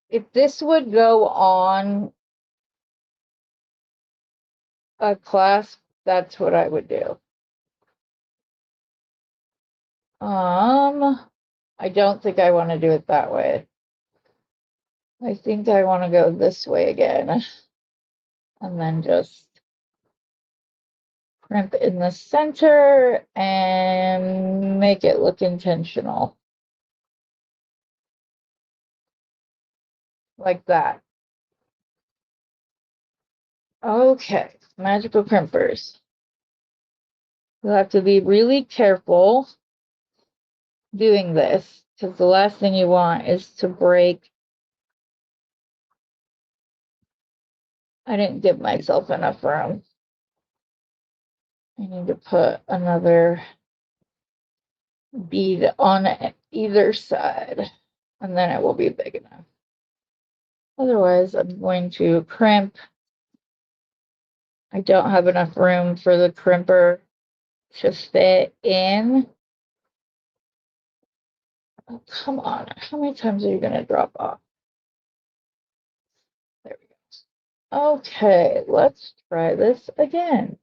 Speaker 1: If this would go on a clasp, that's what I would do. I don't think I want to do it that way. I think I want to go this way again. And then just crimp in the center and make it look intentional. like that. Okay, magical crimpers. You'll have to be really careful doing this because the last thing you want is to break. I didn't give myself enough room. I need to put another bead on either side, and then it will be big enough. Otherwise, I'm going to crimp. I don't have enough room for the crimper to fit in. Oh, come on. How many times are you going to drop off? There we go. Okay, let's try this again.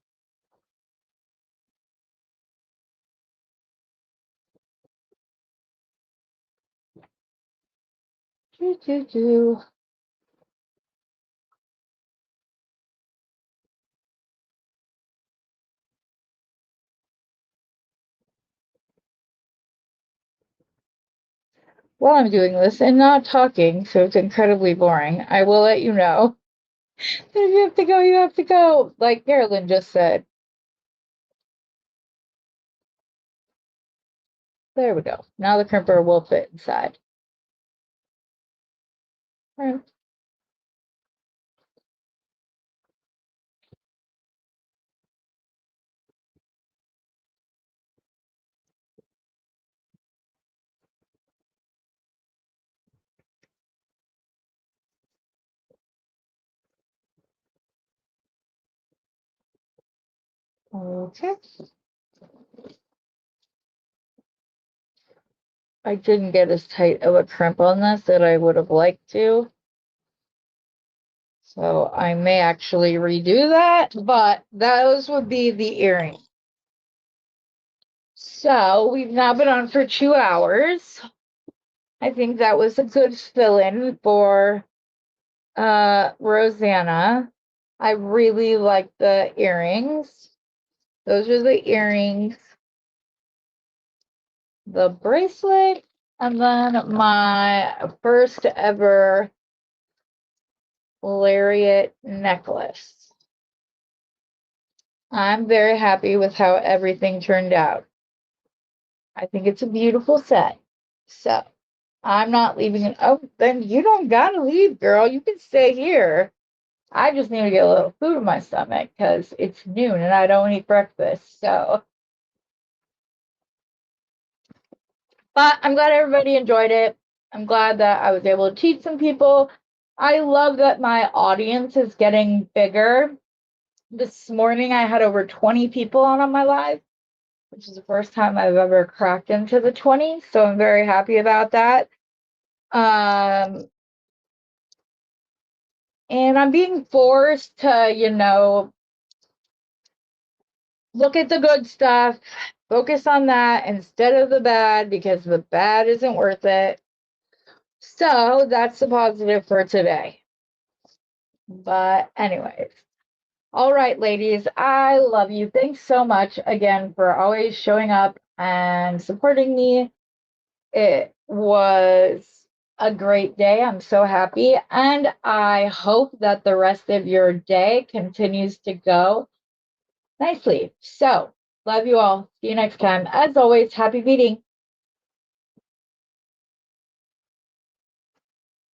Speaker 1: While I'm doing this and not talking, so it's incredibly boring, I will let you know that if you have to go, you have to go, like Carolyn just said. There we go. Now the crimper will fit inside. Right. Okay. I didn't get as tight of a crimp on this that I would have liked to. So I may actually redo that, but those would be the earrings. So we've now been on for 2 hours. I think that was a good fill-in for Rosanna. I really like the earrings. Those are the earrings, the bracelet, and then my first ever lariat necklace. I'm very happy with how everything turned out. I think it's a beautiful set. So I'm not leaving it. Oh, then you don't gotta leave, girl. You can stay here. I just need to get a little food in my stomach because it's noon and I don't eat breakfast. So, but I'm glad everybody enjoyed it. I'm glad that I was able to teach some people. I love that my audience is getting bigger. This morning I had over 20 people on my live, which is the first time I've ever cracked into the 20. So I'm very happy about that. And I'm being forced to, look at the good stuff, focus on that instead of the bad because the bad isn't worth it. So that's the positive for today. But anyways, all right, ladies, I love you. Thanks so much again for always showing up and supporting me. It was a great day. I'm so happy. And I hope that the rest of your day continues to go nicely. So, love you all. See you next time. As always, happy beading.